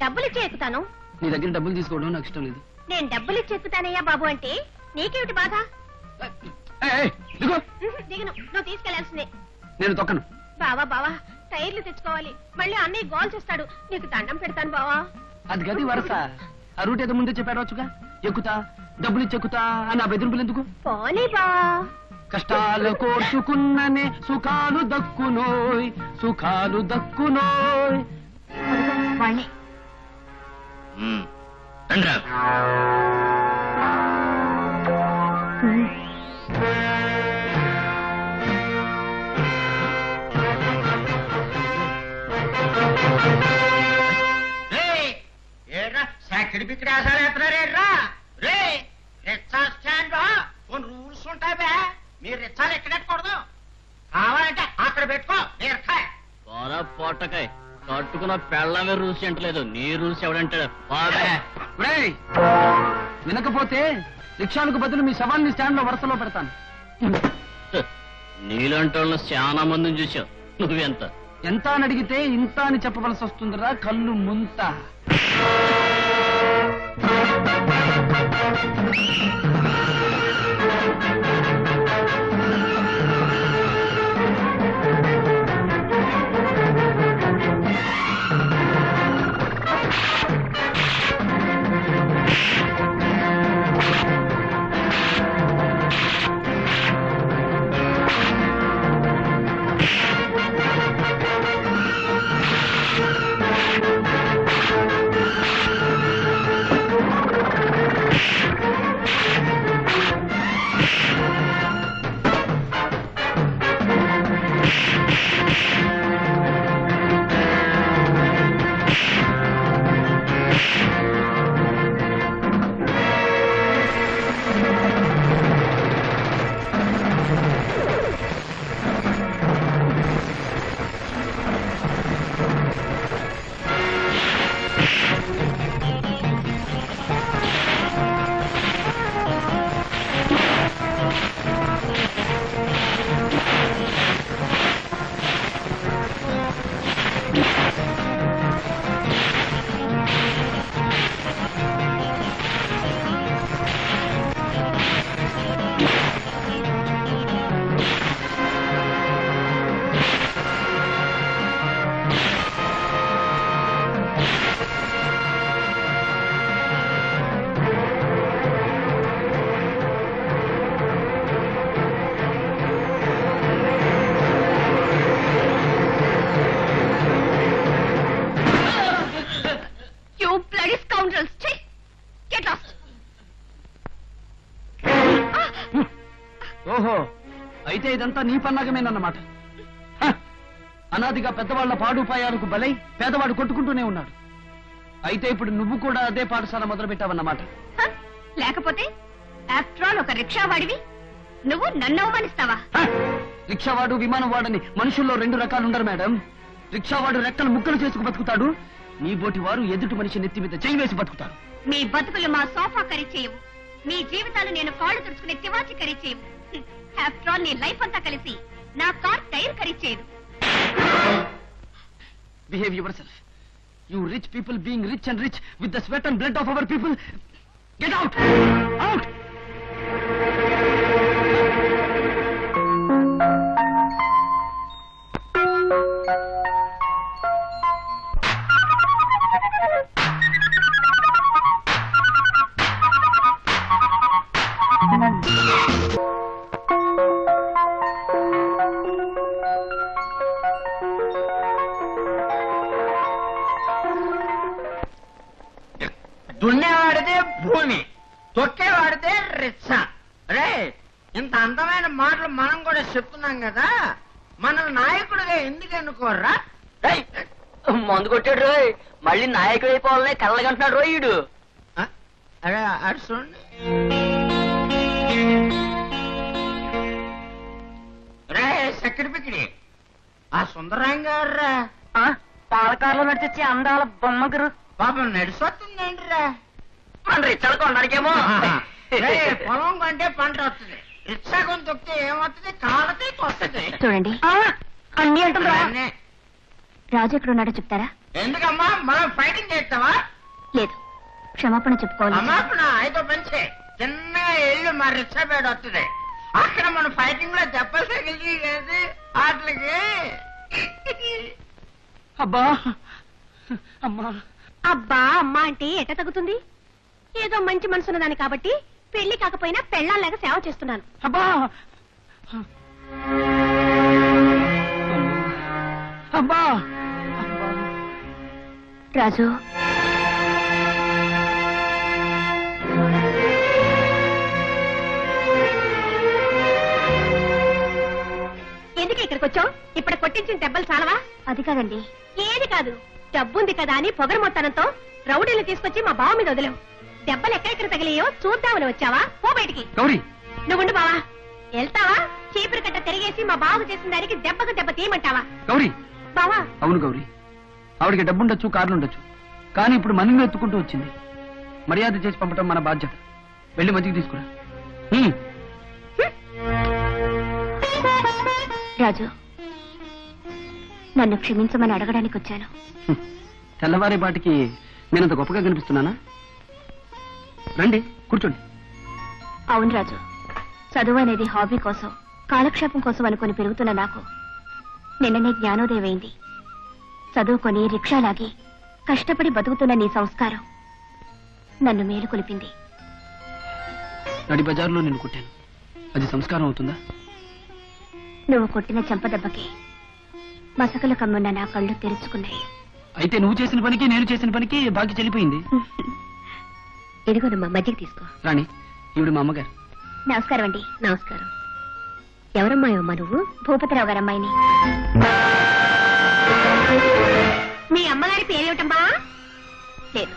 డబ్బులిచ్చి ఎక్కుతాను. నీ దగ్గర డబ్బులు తీసుకోవడం నాకు ఇష్టం లేదు. నేను డబ్బులిచ్చి ఎక్కుతానయ్యా బాబు అంటే నీకేమిటి బాధ? దిగను, నువ్వు తీసుకెళ్లాల్సిందే. నేను తొక్కను. బావా బావా, టైర్లు తెచ్చుకోవాలి. మళ్ళీ అన్నయ్య గోల్ చేస్తాడు. నీకు దండం పెడతాను బావా. అది గది వరస. ఆ రూట్ ఏదో ముందే చెప్పాడవచ్చుగా. ఎక్కుతా, డబ్బులు ఇచ్చి ఎక్కుతా అని ఆ బెదిరింపులు ఎందుకు? పోనీ బా. కష్టాలు కోర్చుకున్ననే సుఖాలు దక్కునోయ్, సుఖాలు దక్కునోయ్. వాళ్ళే సెక్కడి బిక్కడి ఆసాలు ఎత్తున్నారేట్రా? రే రిక్షా స్టాండ్ లో కొన్ని రూల్స్ ఉంటాయి బే. మీరు రిక్షాలు ఎక్కడెక్కకూడదు. కావాలంటే అక్కడ పెట్టుకో. నేర్కాయ పొట్టకాయ కట్టుకున్న పెళ్ళమే రూల్స్ అంటలేదు. నీ రూల్స్ ఎవడంటాడు? వినకపోతే రిక్షాలకు బదులు మీ శవాన్ని స్టాండ్ లో వరుసలో పెడతాను. నీలాంటి వాళ్ళని చాలా మందిని చూసావు. నువ్వెంత ఎంత అని అడిగితే ఇంత అని చెప్పవలసి వస్తుందిరా కళ్ళు ముంత. ఓహో, అయితే ఇదంతా నీ పన్నాగమేనన్నమాట. హ! అనాదిగా పెద్దవాళ్ల పాడుపాయాలకు బలై పేదవాడు కొట్టుకుంటూనే ఉన్నాడు. అయితే ఇప్పుడు నువ్వు కూడా అదే పాఠశాల మొదలుపెట్టావన్నమాట. లేకపోతే ఆఫ్టర్ ఆల్ ఒక రిక్షా వాడివి నువ్వు నన్ను అవమానిస్తావా? రిక్షావాడు విమానం వాడని మనుషుల్లో 2 రకాలు ఉండరు మేడం. రిక్షావాడు రెక్కలు ముక్కలు చేసుకు బతుకుతాడు. నీ బోటి వారు ఎదుటి మనిషి నెత్తి మీద చేయి వేసి బతుకుతారు. మీ బతుకులు మా సోఫా కర్రీ చేయవు. మీ జీవితాలు నేను కాళ్ళు తుడుచుకునే తివాచి కర్రీ చేయవు. ఆఫ్టర్ ఆల్ నీ లైఫ్ అంతా కలిసి నా కార్ టైర్ కర్రీ చేయదు. Behave yourself. You rich people being rich and rich with the sweat and blood of our people. Get out! Out! దున్నేవాడితే భూమి, తొక్కేవాడితే రిచ్చ. రే, ఇంత అందమైన మాటలు మనం కూడా చెప్తున్నాం కదా, మన నాయకుడిగా ఎందుకు ఎన్నుకోర్రా? మందు కొట్టాడు రోయ్, మళ్ళీ నాయకుడు అయిపోవాలనే కళ్ళగంటున్నాడు రోయుడు. అరే అటు చూడండి. రే సెక్రటరీ పిక్కిడి, ఆ సుందరాయం గారు పాలకారులో నడిచొచ్చే అందాల బొమ్మగురు పాపం నడిసొస్తుందండి రా. మన రిచ్చలు కొనడానికేమో. పొలం కంటే పంట వస్తుంది, రిక్షా కొని తొక్కితే ఏమవుతుంది? కాళ్ళతో వస్తుంది. చూడండి అన్ని అంటుందా? అన్నీ. రాజు ఎక్కడ ఉన్నాడో చెప్తారా? ఎందుకమ్మా మనం ఫైటింగ్ చేస్తావా? లేదు, క్షమాపణ చెప్పుకోవాలి. అమ్మాపణ ఐదో పెంచే చిన్నగా ఇల్లు మా రిక్షా పేడ వస్తుంది, అక్కడ మనం ఫైటింగ్ లో దెబ్బలు తగిలి కదా వాటికి. అబ్బా అమ్మా. అబ్బా అమ్మా అంటే ఎట తగ్గుతుంది? ఏదో మంచి మనసున్నదాన్ని కాబట్టి పెళ్లి కాకపోయినా పెళ్ళాలాగా సేవ చేస్తున్నాను. అబ్బా అబ్బా. రాజు, ఎందుకు ఇక్కడికి వచ్చావు? ఇప్పుడు కొట్టించిన దెబ్బలు చాలవా? అది కాదండి. ఏది కాదు, డబ్బుంది కదా అని పొగరు మొత్తానంతో రౌడీలు తీసుకొచ్చి మా బావ మీద వదిలేవు. దెబ్బలు ఎక్కడెక్కడ తగిలియో చూద్దామని వచ్చావా? పో బయటికి. గౌరీ, నువ్వుండు బావా. వెళ్తావా? చీపురు కట్ట తిరిగేసి మా బావకు చేసిన దానికి దెబ్బకు దెబ్బ తీయమంటావా? గౌరీ. బావా, అవును గౌరీ, ఆవిడకి డబ్బుండొచ్చు, కార్లుండొచ్చు, కానీ ఇప్పుడు మనల్ని ఎత్తుకుంటూ వచ్చింది. మర్యాద చేసి పంపటం మన బాధ్యత. వెళ్ళి మజ్జిగ తీసుకురా. రాజు, నన్ను క్షమించమని అడగడానికి వచ్చాను. తెల్లవారే పాటికి నేనంత గొప్పగా కనిపిస్తున్నానా? రండి, కూర్చోండి. అవును రాజు, చదువు అనేది హాబీ కోసం, కాలక్షేపం కోసం అనుకుని పెరుగుతున్న నాకు నిన్ననే జ్ఞానోదయం అయింది. చదువుకొని రిక్షాలాగి కష్టపడి బతుకుతున్న నీ సంస్కారం నన్ను మేలుకొలిపింది. నడి బజార్లో నిన్ను కొట్టాను, అది సంస్కారం అవుతుందా? నువ్వు కొట్టిన చెంపదెబ్బకి మసకలు కమ్మున్న నా కళ్ళు తెరుచుకున్నాయి. అయితే నువ్వు చేసిన పనికి నేను చేసిన పనికి బాకి చెల్లిపోయింది. ఎదుగునమ్మా, మజ్జిగ తీసుకో. రాణి, ఈవిడ మా అమ్మగారు. నమస్కారం అండి. నమస్కారం. ఎవరమ్మాయమ్మా నువ్వు? భూపతిరావు గారు అమ్మాయిని. మీ అమ్మగారి పేరేమిటమ్మా? లేదు,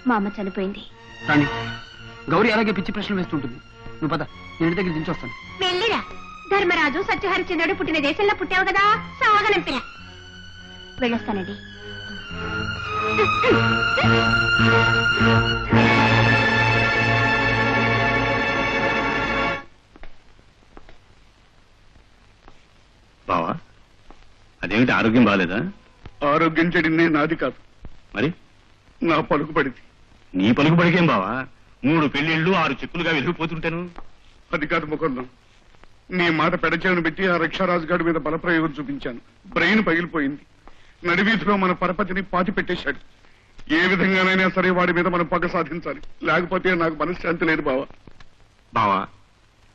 మా అమ్మ చనిపోయింది. రాణి, గౌరీ అలాగే పిచ్చి ప్రశ్నలు వేస్తుంటుంది. నువ్వు పద, నేను ఇంటి దగ్గర దించొస్తాను. వెళ్ళిరా. ధర్మరాజు సత్యహరిచంద్రుడు పుట్టిన దేశంలో పుట్టావు కదా, సాగనంపిరా. వెళ్ళొస్తానండి. బావా, అదేమిటి ఆరోగ్యం బాగాలేదా? ఆరోగ్యం చెడిందే నాది కాదు, మరి నా పలుకుబడిది. నీ పలుకుబడికేం బావా? 3 పెళ్లిళ్ళు 6 చెక్కులుగా వెలిగిపోతుంటాను. అది కాదు ముకుందం, నీ మాట పెడచేవను పెట్టి ఆ రిక్షారాజు గారి మీద బలప్రయోగం చూపించాను. బ్రెయిన్ పగిలిపోయింది. నడివీధిలో మన పరపతిని పాతి పెట్టేశాడు. ఏ విధంగానైనా సరే వాడి మీద మనం పగ సాధించాలి, లేకపోతే నాకు మనశ్శాంతి లేదు బావా. బావా,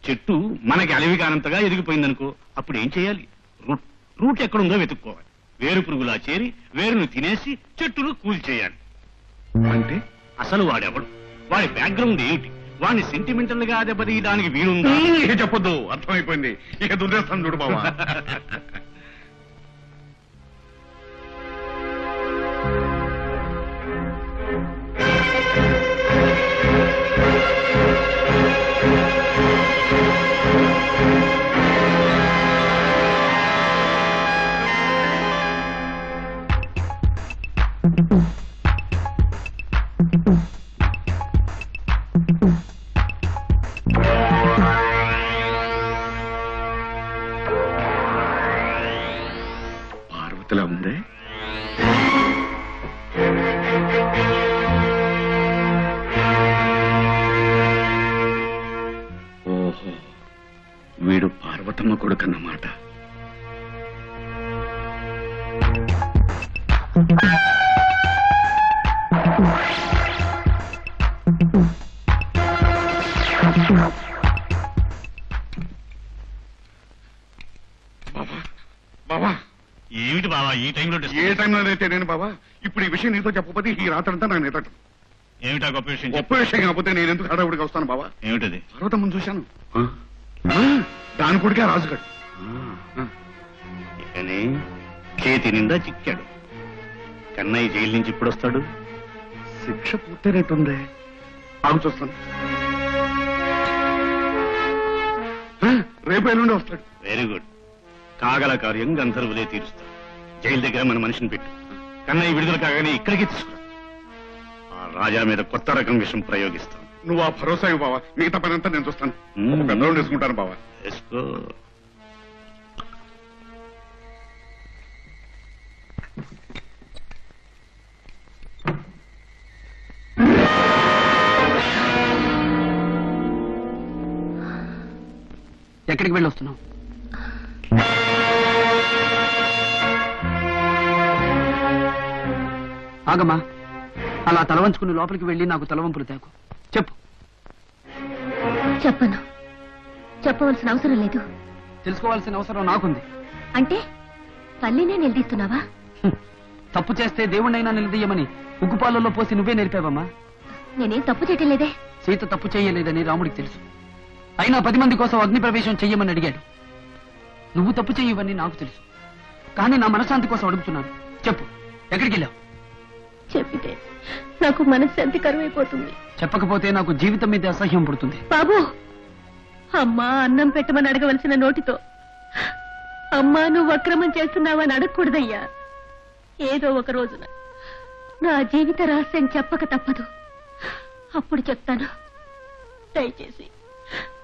చెట్టు మనకి అలవి కానంతగా ఎదిగిపోయిందనుకో, అప్పుడు ఏం చేయాలి? రూట్ ఎక్కడుందో వెతుక్కోవాలి. వేరు పురుగులా చేరి వేరును తినేసి చెట్టును కూల్చేయాలి. అంటే అసలు వాడెవడు, వాడి బ్యాక్గ్రౌండ్ ఏమిటి, వాడిని సెంటిమెంటల్ గా దెబ్బతీయడానికి వీలుందా? ఇక చెప్పొద్దు, అర్థమైపోయింది. ఇక దుర్దేస్తాను చూడు బావా. పార్వతిలా ఉంది. ఓహో, వీడు పార్వతమ్మ కొడుకన్నమాట. బాబా, ఏమిటి బావా ఈ టైంలో ఏ టైంలో అయితే నేను బాబా, ఇప్పుడు ఈ విషయం నీతో చెప్పకపోతే ఈ రాత్రంతా నాకు నిద్రటం. ఏమిటా గొప్ప విషయం? గొప్ప విషయం కాకపోతే నేను ఎందుకు హడావుడిగా వస్తాను బాబా? ఏమిటది? పర్వతమ్మను చూశాను. దాని కొడుకే రాజుగాడు. ఇకనే చేతి నిండా చిక్కాడు. కన్నయ్య జైలు నుంచి ఇప్పుడు వస్తాడు. శిక్ష పూర్తయినట్టుంది. ఆగు చూస్తాను. రేపు ఎల్లుండి వస్తాడు. Very good. కాగల కార్యం గంధర్వులే తీరుస్తాడు. జైలు దగ్గర మన మనిషిని పెట్టు. కన్నయ్య విడుదల కాగానే ఇక్కడికి తీసుకురా. ఆ రాజా మీద కొత్త రకం విషయం ప్రయోగిస్తాం. నువ్వు ఆ భరోసా ఇవ్వు బావా, మిగతా పని అంతా నేను చూస్తాను. పెద్దలు తీసుకుంటాను బావా. వేసుకో. ఎక్కడికి వెళ్ళి వస్తున్నావు? ఆగమ్మా, అలా తలవంచుకుని లోపలికి వెళ్ళి నాకు తలవంపులు తేకు. చెప్పు. చెప్పను. చెప్పవలసిన అవసరం లేదు. తెలుసుకోవాల్సిన అవసరం నాకుంది. అంటే తల్లినే నిలదీస్తున్నావా? తప్పు చేస్తే దేవుణ్ణైనా నిలదీయమని ఉగ్గుపాలలో పోసి నువ్వే నేర్పావమ్మా. నేనేం తప్పు చేయటం లేదే. సీత తప్పు చేయలేదని రాముడికి తెలుసు. అయినా 10 మంది కోసం అగ్ని ప్రవేశం చెయ్యమని అడిగాడు. నువ్వు తప్పు చెయ్యవని నాకు తెలుసు. కానీ నా మనశ్శాంతి కోసం అడుగుతున్నాను. చెప్పు, ఎక్కడికి వెళ్ళావు? చెప్పితే నాకు మనశ్శాంతి కరువైపోతుంది. చెప్పకపోతే నాకు జీవితం మీద అసహ్యం పుడుతుంది. బాబు, అమ్మా అన్నం పెట్టమని అడగవలసిన నోటితో అమ్మా నువ్వు అక్రమం చేస్తున్నావని అడగకూడదయ్యా. ఏదో ఒక రోజున నా జీవిత రహస్యం చెప్పక తప్పదు. అప్పుడు చెప్తాను. దయచేసి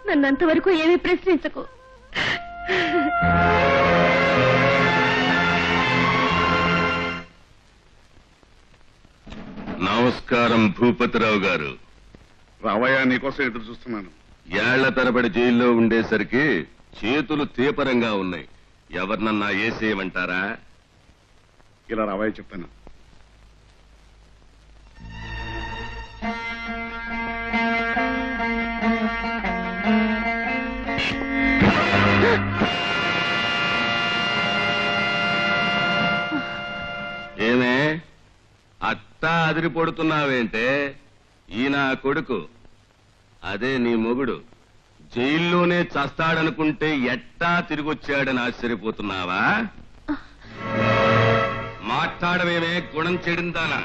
నన్నంతవరకు ఏమీ ప్రశ్నించకు. నమస్కారం భూపతిరావు గారు. రావయ్యా, నీకోసం ఎదురు చూస్తున్నాను. ఏళ్ల తరబడి జైల్లో ఉండేసరికి చేతులు తీపరంగా ఉన్నాయి. ఎవరినన్నా ఏసేయమంటారా? ఇలా రావయ్య చెప్తాను. ఏమే అట్టా అదిరిపడుతున్నావేంటే? ఈయన కొడుకు, అదే నీ మొగుడు జైల్లోనే చస్తాడనుకుంటే ఎట్టా తిరిగొచ్చాడని ఆశ్చర్యపోతున్నావా? మాట్లాడమేమే గుణం చెడిందానా?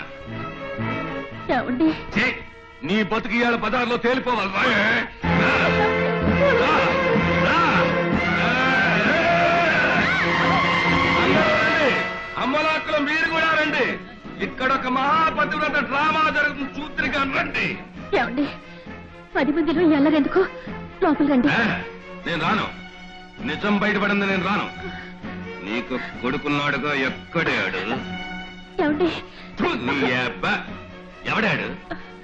నీ బతుకు ఇవాళ బజార్లో తేలిపోవాలి. అమ్మలాక్కులు మీరు కూడా రండి. ఇక్కడ ఒక మహాపతివ్రత డ్రామా జరుగుతుంది, చూత్రిగా రండి. ఏమండి, 10 మందిలో ఎల్లరెందుకు? లోపల రండి. నేను రాను. నిజం బయటపడింది, నేను రాను. నీకు కొడుకున్నాడుగా, ఎక్కడాడు? ఏమండి, నీ అబ్బా ఎవడాడు?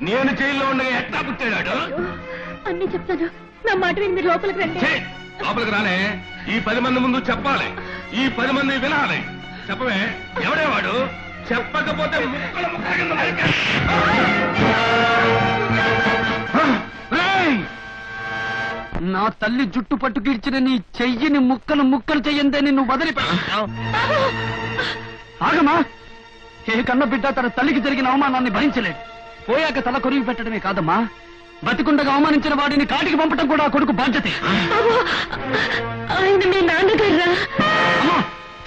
నేను జైల్లో ఉండగా ఎట్టా పుట్టాడు? అన్ని చెప్తాను. నా మాట విని మీరు లోపలికి రండి. లోపలికి రాలే. ఈ 10 మంది ముందు చెప్పాలి. ఈ 10 మంది వినాలి. చెప్పవే, ఎవడేవాడు? చెప్పకపోతే ముక్కలు ముక్కల కింద నా తల్లి జుట్టు పట్టు గీడ్చిన నీ చెయ్యిని ముక్కలు ముక్కలు చెయ్యందని నువ్వు వదిలిపెట్టావు. ఆగమా, ఏ కన్న బిడ్డ తన తల్లికి జరిగిన అవమానాన్ని భరించలేడు. పోయాక తల కొరిగి పెట్టడమే కాదమ్మా, బతికుండగా అవమానించిన వాడిని కాటికి పంపటం కూడా కొడుకు బాధ్యతే. ఆయన మీ నాన్నగారా?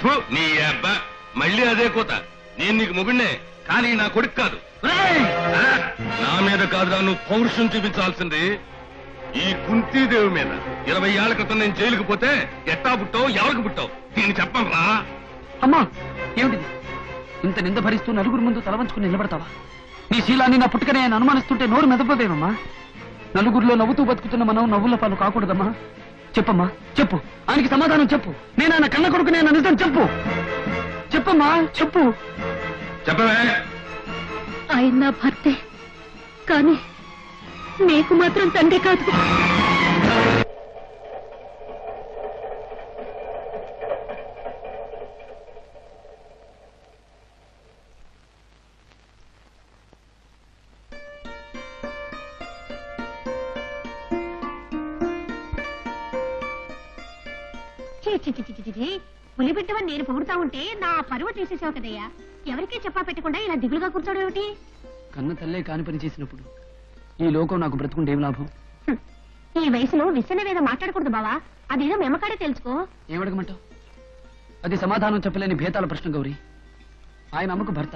ఫు, నీ అబ్బా మళ్ళీ అదే కోత. నేను నీకు మొగుడినే, కానీ నా కొడుకు కాదు. నా మీద కాదురా నువ్వు పౌరుషం చూపించాల్సింది ఈ కుంతీదేవి మీద. 20 ఏళ్ల క్రితం నేను జైలుకు పోతే ఎట్టా పుట్టావు, ఎవరికి పుట్టావు నేను చెప్పను రా. అమ్మా ఏమిటిది? ఇంత నింద భరిస్తూ నలుగురు ముందు తలవంచుకుని నిలబడతావా? నీ శీలాన్ని నా పుట్టుకనే ఆయన అనుమానిస్తుంటే నోరు మెదపదేమమ్మా? నలుగురిలో నవ్వుతూ బతుకుతున్న మనం నవ్వుల పాలు కాకూడదమ్మా. చెప్పమ్మా, చెప్పు. ఆయనకి సమాధానం చెప్పు. నేను ఆయన కన్న కొడుకు, నేను నిజం చెప్పు. చెప్పమ్మా, చెప్పు. చెప్పవే. ఆయన నా భర్తే, కానీ నీకు మాత్రం తండ్రి కాదు. పులిబిడ్డవని నేను పొగుడుతా ఉంటే నా పరువు తీసేసావు కదయ్యా. ఎవరికీ చెప్పా పెట్టకుండా ఇలా దిగులుగా కూర్చోవడం ఏమిటి? కన్న తల్లే కాని పని చేసినప్పుడు ఈ లోకం నాకు బ్రతుకుంటే ఏం లాభం? ఈ వయసులో విసన వేద మాట్లాడకూడదు బావా. అదేదో మెమకాడే తెలుసుకో. ఏమడగమంటావు? అది సమాధానం చెప్పలేని భేతాల ప్రశ్న గౌరీ. ఆయన అమ్మకు భర్త,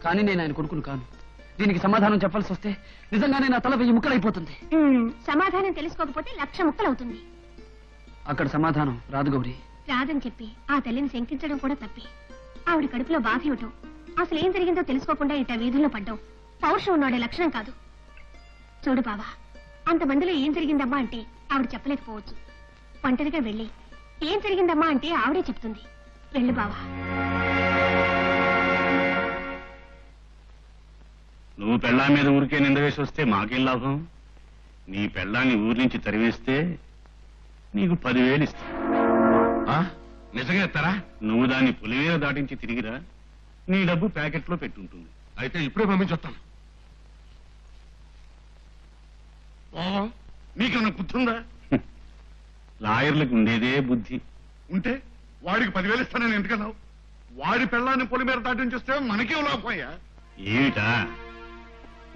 కానీ నేను ఆయన కొడుకును కాను. దీనికి సమాధానం చెప్పాల్సి వస్తే నిజంగానే నా తల 1000 ముక్కలైపోతుంది. సమాధానం తెలుసుకోకపోతే 1,00,000 ముక్కలవుతుంది. అక్కడ సమాధానం రాదు గౌరీ. రాదని చెప్పి ఆ తల్లిని శంకించడం కూడా తప్పి. ఆవిడ కడుపులో బాధ ఇవ్వటం, అసలు ఏం జరిగిందో తెలుసుకోకుండా ఇట వీధుల్లో పడ్డం పౌరుషం ఉన్నాడే లక్షణం కాదు. చూడు బావా, అంతమందిలో ఏం జరిగిందమ్మా అంటే ఆవిడ చెప్పలేకపోవచ్చు. ఒంటరిగా వెళ్ళి ఏం జరిగిందమ్మా అంటే ఆవిడే చెప్తుంది. వెళ్ళు బావా. నువ్వు పెళ్ళా మీద ఊరికే నింద వేసి వస్తే మాకేం లాభం? నీ పెళ్ళాన్ని ఊరి నుంచి తరివేస్తే నీకు 10,000 ఇస్తా. నిజంగా ఇస్తారా? నువ్వు దాన్ని పులివేర దాటించి తిరిగిరా, నీ డబ్బు ప్యాకెట్లో పెట్టుంటుంది. అయితే ఇప్పుడే పంపించొస్తాను. నీకన్నా బుద్ధుందా? లాయర్లకు ఉండేదే బుద్ధి. ఉంటే వాడికి 10,000 ఇస్తానని ఎందుకన్నావు? వాడి పెళ్ళాన్ని పొలి మీద దాటించేస్తే మనకే లాభమయ్యా. ఏమిటా?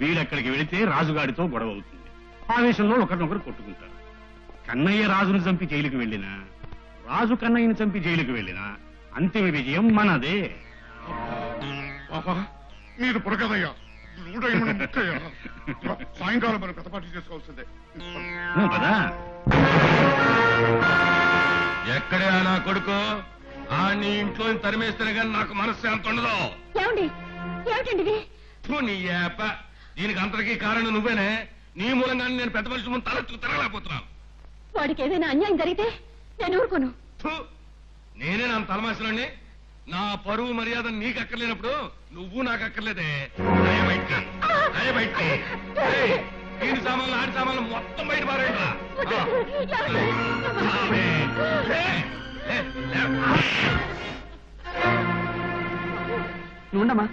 వీడక్కడికి వెళితే రాజుగాడితో గొడవ అవుతుంది. ఆవేశంలో ఒకరినొకరు కొట్టుకుంటారు. కన్నయ్య రాజును చంపి జైలుకు వెళ్ళినా, రాజు కన్నయ్యను చంపి జైలుకు వెళ్ళినా అంతిమ విజయం మనదే. మీరు పొరకదయ్యా, సాయంకాలం మనం పెద్దపాటి చేసుకోవాల్సిందే. పదా. ఎక్కడే నా కొడుకు? ఆ నీ ఇంట్లో తరిమేస్తేనే కానీ నాకు మనశ్శాంతి ఉండదు. ఏమండి, ఏమిటండి? నీ ఏప, దీనికి అంతటికీ కారణం నువ్వేనే. నీ మూలంగానే నేను పెద్ద మనిషి ముందు తలెత్తుకు తిరగలేకపోతున్నాను. వాడికి ఏదైనా అన్యాయం జరిగితే నేను ఊరుకోను. నేనే నా తలమాసినండి. నా పరువు మర్యాద నీకు అక్కర్లేనప్పుడు నువ్వు నాకు అక్కర్లేదే. బయటికి దీని సామాన్లు, ఆడి సామాన్లు మొత్తం బయట పారేయండి. నువ్వు ఉండమ్మా.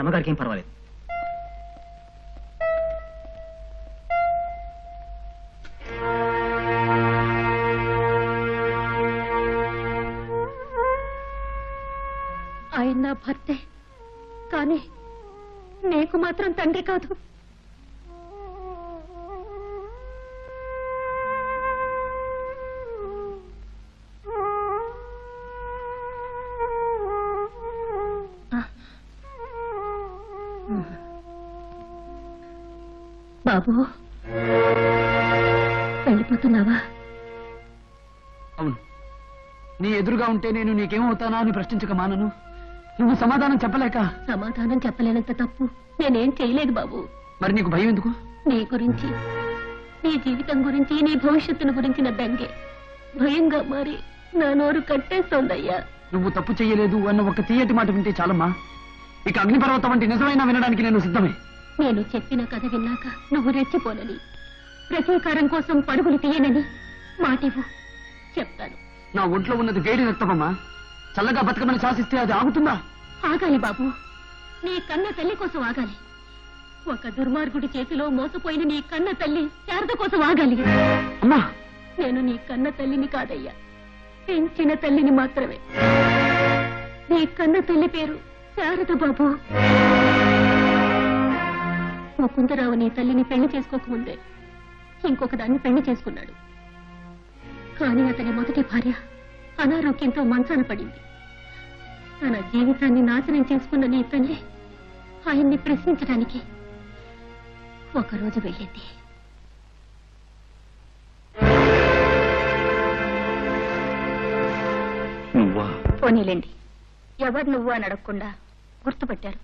అమ్మగారికి ఏం పర్వాలేదు. ఆయన నా భర్తే, కానీ నీకు మాత్రం తండ్రి కాదు. బాబు, వెళ్ళిపోతున్నావా? అవును, నీ ఎదురుగా ఉంటే నేను నీకేమవుతానా అని ప్రశ్నించక మానను. నువ్వు సమాధానం చెప్పలేక. సమాధానం చెప్పలేనంత తప్పు నేనేం చేయలేదు బాబు. మరి నీకు భయం ఎందుకు? నీ గురించి, నీ జీవితం గురించి, నీ భవిష్యత్తును గురించిన బెంగే భయంగా మారి నా నోరు కట్టేస్తోందయ్యా. నువ్వు తప్పు చెయ్యలేదు అన్న ఒక తీయటి మాట వింటే చాలమ్మా. ఇక అగ్నిపర్వతం వంటి నిజమైన వినడానికి నేను సిద్ధమే. నేను చెప్పిన కథ విన్నాక నువ్వు రెచ్చిపోనని, ప్రతీకారం కోసం పరుగులు తీయనని మాటివ్వు. చెప్తాను. నా ఒంట్లో ఉన్నది వేడి రక్తమమ్మా. చల్లగా బతకమని శాసిస్తే అది ఆగుతుందా? ఆగాలి బాబు, నీ కన్న తల్లి కోసం ఆగాలి. ఒక దుర్మార్గుడి చేతిలో మోసపోయిన నీ కన్న తల్లి శారద కోసం ఆగాలి. అమ్మా, నేను నీ కన్న తల్లిని కాదయ్యా, పెంచిన తల్లిని మాత్రమే. నీ కన్న తల్లి పేరు శారద బాబు. ముకుందరావు నీ తల్లిని పెళ్లి చేసుకోకముందే ఇంకొక దాన్ని పెళ్లి చేసుకున్నాడు. కానీ అతని మొదటి భార్య అనారోగ్యంతో మంచాన పడింది. తన జీవితాన్ని నాశనం చేసుకున్న నీ తల్లి ఆయన్ని ప్రశ్నించడానికి ఒకరోజు వెళ్ళింది. నువ్వా? పోనీలేండి, ఎవరు నువ్వు అని అడగకుండా గుర్తుపట్టారు.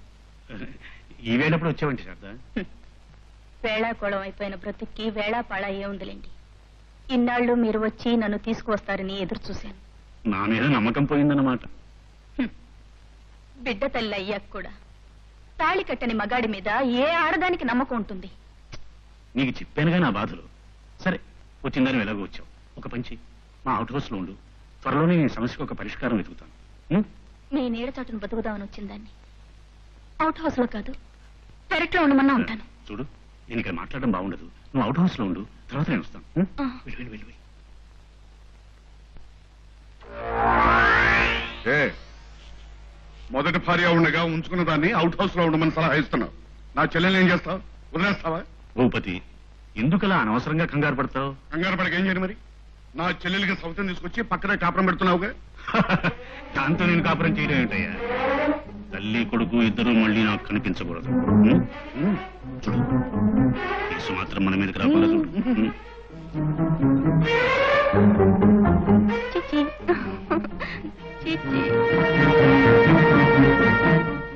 ఈవేళప్పుడు వచ్చావంటి శారదా? వేళాకోళం అయిపోయిన బ్రతుక్కి వేళాపాళా ఏముందిలేండి. ఇన్నాళ్ళు మీరు వచ్చి నన్ను తీసుకువస్తారని ఎదురు చూశాను. నా మీద నమ్మకం పోయిందన్నమాట. బిడ్డ తల్లి అయ్యాక కూడా తాళి కట్టని మగాడి మీద ఏ ఆడదానికి నమ్మకం ఉంటుంది? నీకు చెప్పానుగా నా బాధలు. సరే, వచ్చిందని ఎలాగో వచ్చావు. ఒక పంచి మా అవుట్ హౌస్ లో ఉండు. త్వరలోనే నేను సమస్యకు ఒక పరిష్కారం వెతుకుతాను. నీ నీడ చాటును బతుకుదామని వచ్చిందాన్ని అవుట్ హౌస్ లో కాదు, పెరట్లో ఉండమన్నా ఉంటాను. చూడు, నేను ఇక్కడ మాట్లాడడం బాగుండదు. నువ్వు అవుట్ హౌస్ లో ఉండు, తర్వాత నేను వస్తాను. వెళ్ళి వెళ్ళి వెళ్ళి. మొదటి భార్య ఉండగా ఉంచుకున్న దాన్ని అవుట్ హౌస్ లో ఉండమని సలహా ఇస్తున్నావు. నా చెల్లెలు ఏం చేస్తావు? వదిలేస్తావా? భూపతి, ఎందుకలా అనవసరంగా కంగారు పడతావు? కంగారు పడక ఏం చేయను మరి? నా చెల్లెలికి సౌతం తీసుకొచ్చి పక్కనే కాపురం పెడుతున్నావుగా. దాంతో నేను కాపురం చేయడం ఏంటయ్యా? తల్లి కొడుకు ఇద్దరు మళ్ళీ నాకు కనిపించకూడదు. చూడు, కేసు మాత్రం మన మీదకి రాకుండా చూడు.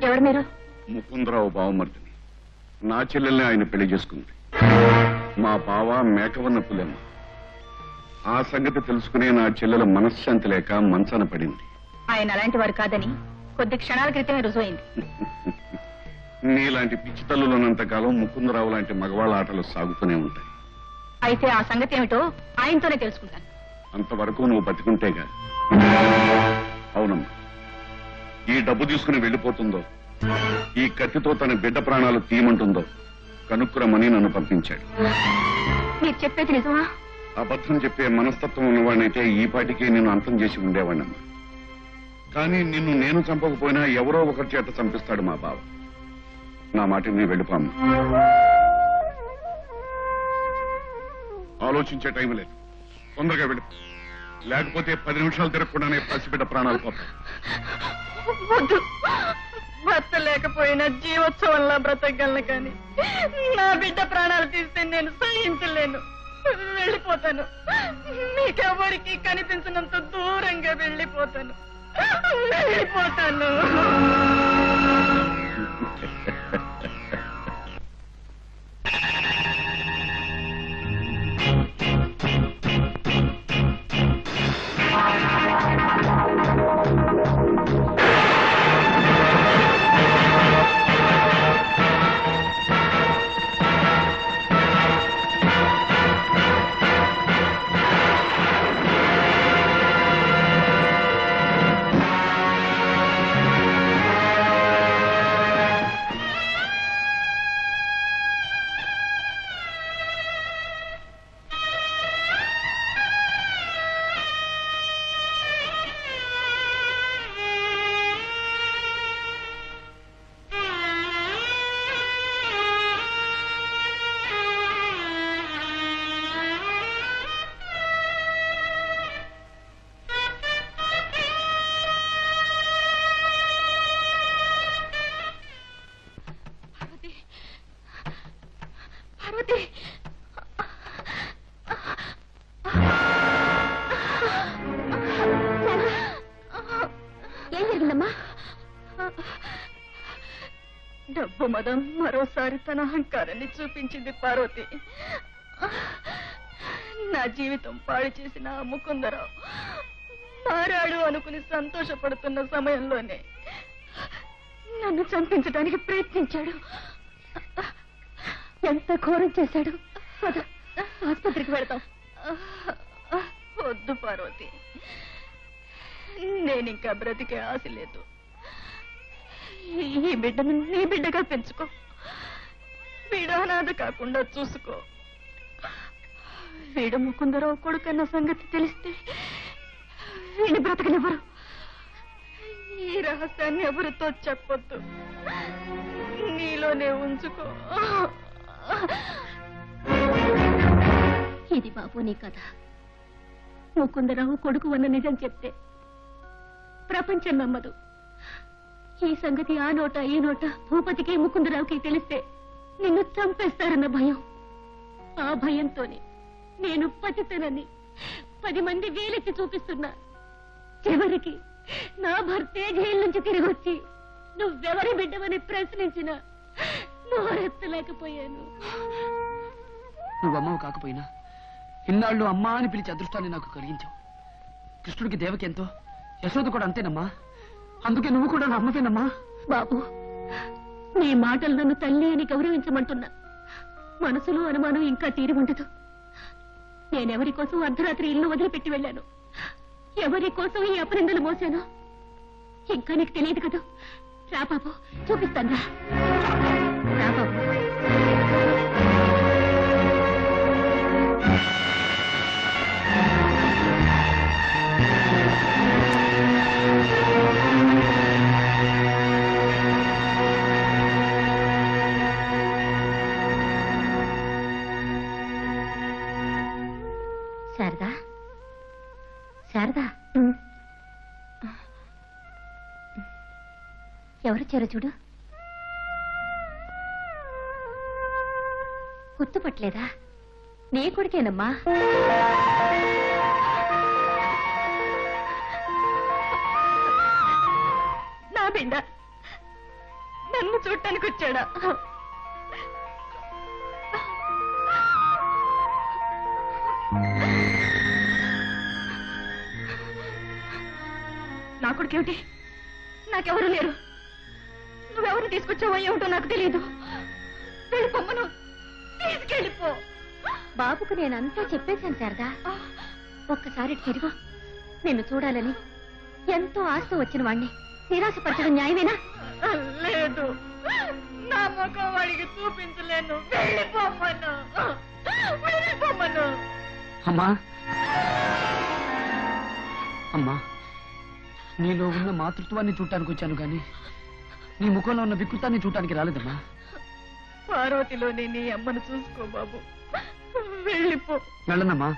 ఎవరు మీరు? ముకుందరావు బావమర్దిని. నా చెల్లెల్ని ఆయన పెళ్లి చేసుకుంది. మా బావ మేకవన్న పులెమ్మ. ఆ సంగతి తెలుసుకునే నా చెల్లెల మనశ్శాంతి లేక మంచాన పడింది. ఆయన అలాంటి వారు కాదని కొద్ది క్షణాల క్రితమే రుజువైంది. నీలాంటి పిచ్చి తల్లులున్నంత కాలం ముకుందరావు లాంటి మగవాళ్ళ ఆటలు సాగుతూనే ఉంటాయి. అయితే ఆ సంగతి ఏమిటో ఆయనతోనే తెలుసుకుంటాను. అంతవరకు నువ్వు బతికుంటేగా. అవునమ్మా, ఈ డబ్బు తీసుకుని వెళ్ళిపోతుందో, ఈ కత్తితో తన బిడ్డ ప్రాణాలు తీయమంటుందో కనుక్కురమని నన్ను పంపించాడు. మీరు చెప్పేది నిజమా? అబద్ధం చెప్పే మనస్తత్వం ఉన్నవాడినైతే ఈ పాటికి నిన్ను అంతం చేసి ఉండేవాడినమ్మా. కానీ నిన్ను నేను చంపకపోయినా ఎవరో ఒకరి చేత చంపిస్తాడు మా బావ. నా మాట నీ వెళ్ళిపోమ్మా. ఆలోచించే టైం లేదు, తొందరగా వెళ్ళిపో. లేకపోతే 10 నిమిషాలు తిరగకుండానే పసిబిడ్డ ప్రాణాలు పోతాయి. వద్దు, భర్త లేకపోయినా జీవోత్సవంలా బ్రతకగలను, కానీ నా బిడ్డ ప్రాణాలు తీస్తే నేను సహించలేను. వెళ్ళిపోతాను. మీకెవరికి కనిపించినంత దూరంగా వెళ్ళిపోతాను. వెళ్ళిపోతాను. పార్వతి ఏం జరిగిందమ్మా? డబ్బు మదం మరోసారి తన అహంకారాన్ని చూపించింది పార్వతి. నా జీవితం పాడు చేసిన ముకుందరావు మారాడు అనుకుని సంతోషపడుతున్న సమయంలోనే నన్ను చంపించడానికి ప్రయత్నించాడు. ఎంత ఘోరం చేశాడు. ఆసుపత్రికి వెళతాం. వద్దు పార్వతి, నేనింకా బ్రతికే ఆశ లేదు. ఈ బిడ్డను నీ బిడ్డగా పెంచుకో, వీడు అనాథ కాకుండా చూసుకో. వీడు ముకుందరావు కొడుకన్న సంగతి తెలిస్తే వీడిని బ్రతకనివ్వరు. ఈ రహస్యాన్ని ఎవరితో చెప్పొద్దు, నీలోనే ఉంచుకో. ఇది బాబు నీ కథ. ముకుందరావు కొడుకు అన్న నిజం చెప్తే ప్రపంచం నమ్మదు. ఈ సంగతి ఆ నోట ఈ నోట భూపతికి ముకుందరావుకి తెలిస్తే నిన్ను చంపేస్తారన్న భయం. ఆ భయంతోనే నేను పతితనని 10 మంది వేలెత్తి చూపిస్తున్నా. చివరికి నా భర్తే జైలు నుంచి తిరిగి వచ్చి నువ్వెవరి బిడ్డవని ప్రశ్నించినా నోరెత్తలేకపోయాను. నువ్వమ్మవు కాకపోయినా ఇన్నాళ్ళు అమ్మా అని పిలిచి అదృష్టాన్ని నాకు కలిగించావు. కృష్ణుడికి దేవకి ఎంతో, యశోద కూడా అంతేనమ్మా. అందుకే నువ్వు కూడా నా అమ్మవేనమ్మా. బాబు, నీ మాటలు నన్ను తల్లి అని గౌరవించమంటున్నా. మనసులో అనుమానం ఇంకా తీరి ఉండదు. నేనెవరి కోసం అర్ధరాత్రి ఇల్లు వదిలిపెట్టి వెళ్ళాను, ఎవరి కోసం ఈ అపనిందలు మోసాను ఇంకా నీకు తెలియదు కదా. రా బాబు, చూపిస్తాను. రా బాబు. శారదా, శారదా, ఎవరొచ్చారో చూడు. గుర్తుపట్టలేదా? నీ కొడుకేనమ్మా. నా బిడ్డ నన్ను చూడటానికి వచ్చాడా? నా కొడుకేమిటి? నాకెవరు లేరు. నువ్వెవరు తీసుకొచ్చావో ఏమిటో నాకు తెలియదు. వెళ్ళిపోమ్మను, తీసుకెళ్ళిపో. బాబుకు నేనంతా చెప్పేశాను శారదా. ఒక్కసారి తిరుగు. నిన్ను చూడాలని ఎంతో ఆశ వచ్చిన వాణ్ణి నిరాశపరచడం న్యాయమేనా? లేదు, నా ముఖం వాడికి చూపించలేను. వెళ్ళిపోమ్మను, వెళ్ళిపోమ్మను. అమ్మా, అమ్మా, నీలో ఉన్న మాతృత్వాన్ని చూడటానికి వచ్చాను కానీ నీ ముఖంలో ఉన్న వికృతాన్ని చూడటానికి రాలేదమ్మా. పార్వతిలోనే నీ అమ్మను చూసుకో బాబు, వెళ్ళిపో. వెళ్ళనమ్మా,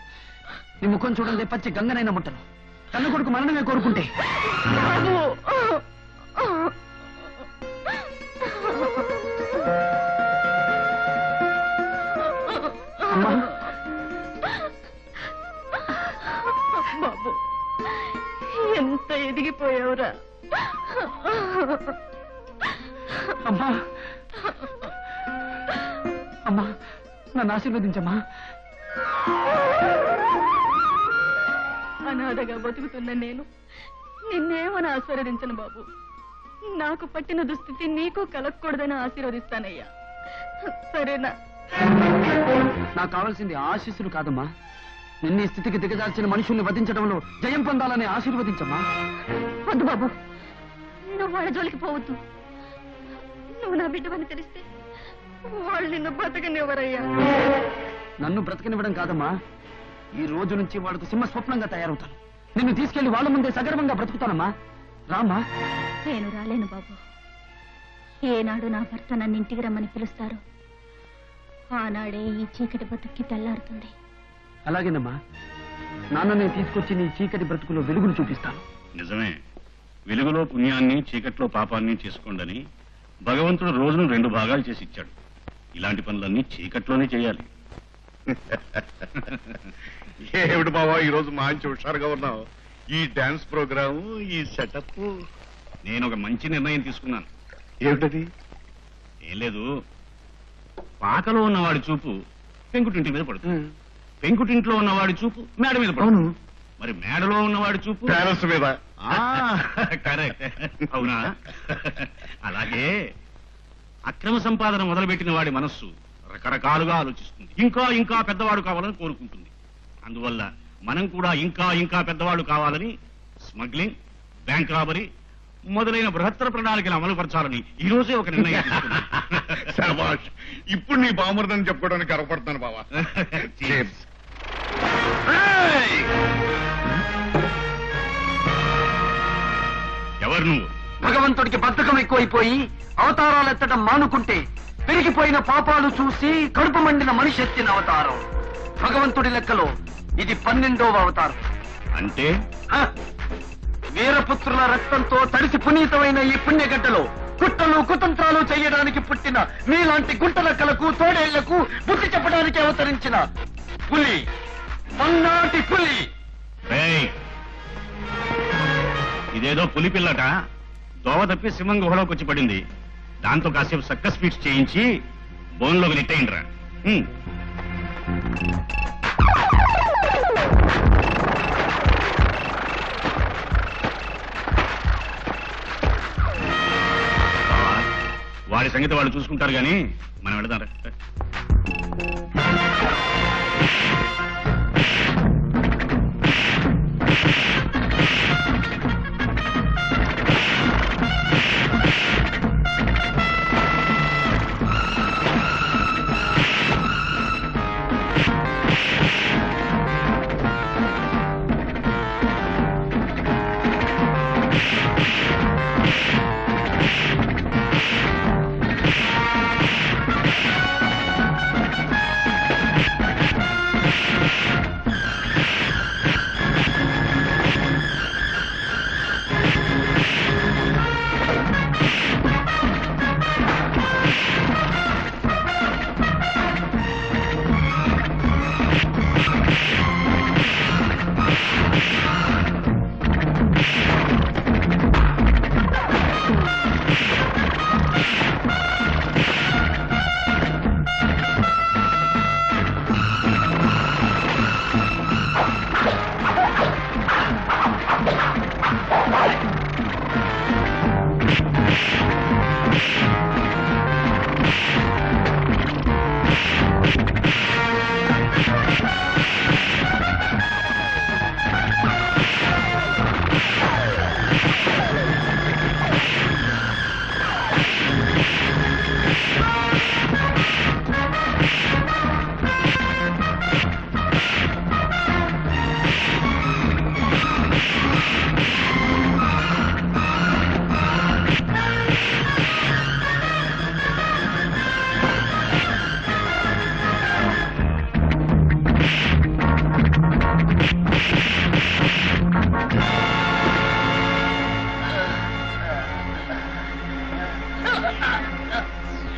నీ ముఖం చూడండి పచ్చి గంగనైనా ముట్టను. కన్న కొడుకు మరణమే కోరుకుంటే. బాబు, అమ్మా, బాబు, ఎంత ఎదిగిపోయావురా. అమ్మా, అమ్మా, నన్ను ఆశీర్వదించమ్మా. అనాథగా బతుకుతున్న నేను నిన్నేమని ఆశీర్వదించను బాబు. నాకు పట్టిన దుస్థితి నీకు కలగకూడదని ఆశీర్వదిస్తానయ్యా, సరేనా? నాకు కావాల్సింది ఆశీస్సులు కాదమ్మా, నిన్ను ఈ స్థితికి దిగజార్చిన మనుషుల్ని వధించడంలో జయం పొందాలని ఆశీర్వదించమ్మా. వద్దు బాబు, నువ్వు వాళ్ళ జోలికి పోవద్దు. నువ్వు నా బిడ్డవని తెలిస్తే వాళ్ళు నిన్ను బతకనివ్వరయ్యా. నన్ను బ్రతకనివ్వడం కాదమ్మా, ఈ రోజు నుంచి వాళ్ళకు సింహ స్వప్నంగా తయారవుతాను. నిన్ను తీసుకెళ్లి వాళ్ళ ముందే సగర్వంగా బ్రతుకుతానమ్మా. రామ్మా. నేను రాలేను బాబు. ఏనాడు నా భర్త నన్ను ఇంటికి రమ్మని పిలుస్తారు, ఆనాడే ఈ చీకటి బతుక్కి తెల్లారుతుంది. అలాగేనమ్మా, నాన్నని తీసుకొచ్చి నీ చీకటి బ్రతుకులో వెలుగును చూపిస్తాను. నిజమే, వెలుగులో పుణ్యాన్ని చీకట్లో పాపాన్ని చేసుకోండని భగవంతుడు రోజును 2 భాగాలు చేసి ఇచ్చాడు. ఇలాంటి పనులన్నీ చీకట్లోనే చేయాలి. ఏమిటి బావా ఈరోజు మంచి హుషారుగా ఉన్నావు? ఈ డాన్స్ ప్రోగ్రాము, ఈ సెటప్. నేను ఒక మంచి నిర్ణయం తీసుకున్నాను. ఏమిటది? ఏం లేదు, పాకలో ఉన్నవాడి చూపు పెంకుటింటి మీద పడుతుంది, పెంకుటింట్లో ఉన్నవాడి చూపు మేడ మీద పడుతుంది, మరి మేడలో ఉన్నవాడి చూపు ప్యాలెస్ మీద. కరెక్ట్, అవునా? అలాగే అక్రమ సంపాదన మొదలుపెట్టిన వాడి మనస్సు రకరకాలుగా ఆలోచిస్తుంది, ఇంకా ఇంకా పెద్దవాడు కావాలని కోరుకుంటుంది. అందువల్ల మనం కూడా ఇంకా ఇంకా పెద్దవాడు కావాలని స్మగ్లింగ్, బ్యాంక్ రాబరీ మొదలైన బృహత్తర ప్రణాళికలు అమలు పరచాలని ఈ రోజే ఒక నిర్ణయం తీసుకున్నాను. శభాష్. ఇప్పుడు నీ బామర్దని చెప్పుకోవడానికి గర్వపడుతున్నాను బావా. ఎవరు నువ్వు? భగవంతుడికి బద్ధకం ఎక్కువైపోయి అవతారాలు ఎత్తడం మానుకుంటే పెరిగిపోయిన పాపాలు చూసి కడుపు మండిన మనిషి ఎత్తిన అవతారం. భగవంతుడి లెక్కలో ఇది 12వ అవతారం. అంటే హ! వీరపుత్రుల రక్తంతో తడిసి పునీతమైన ఈ పుణ్యగడ్డలో కుట్రలు కుతంత్రాలు చేయడానికి పుట్టిన మీలాంటి గుంటలక్కలకు తోడేళ్లకు బుద్ధి చెప్పడానికి అవతరించిన పులి, మన్నాటి పులి. ఏయ్, ఇదేదో పులి పిల్లట దోవ తప్పి సింహం గుహలోకి వచ్చి పడింది. దాంతో కాసేపు సర్కస్ స్పీచ్ చేయించి బోన్లోకి నెట్టేయండిరా. వాడి సంగతి వాళ్ళు చూసుకుంటారు గాని మనం వెళదాం.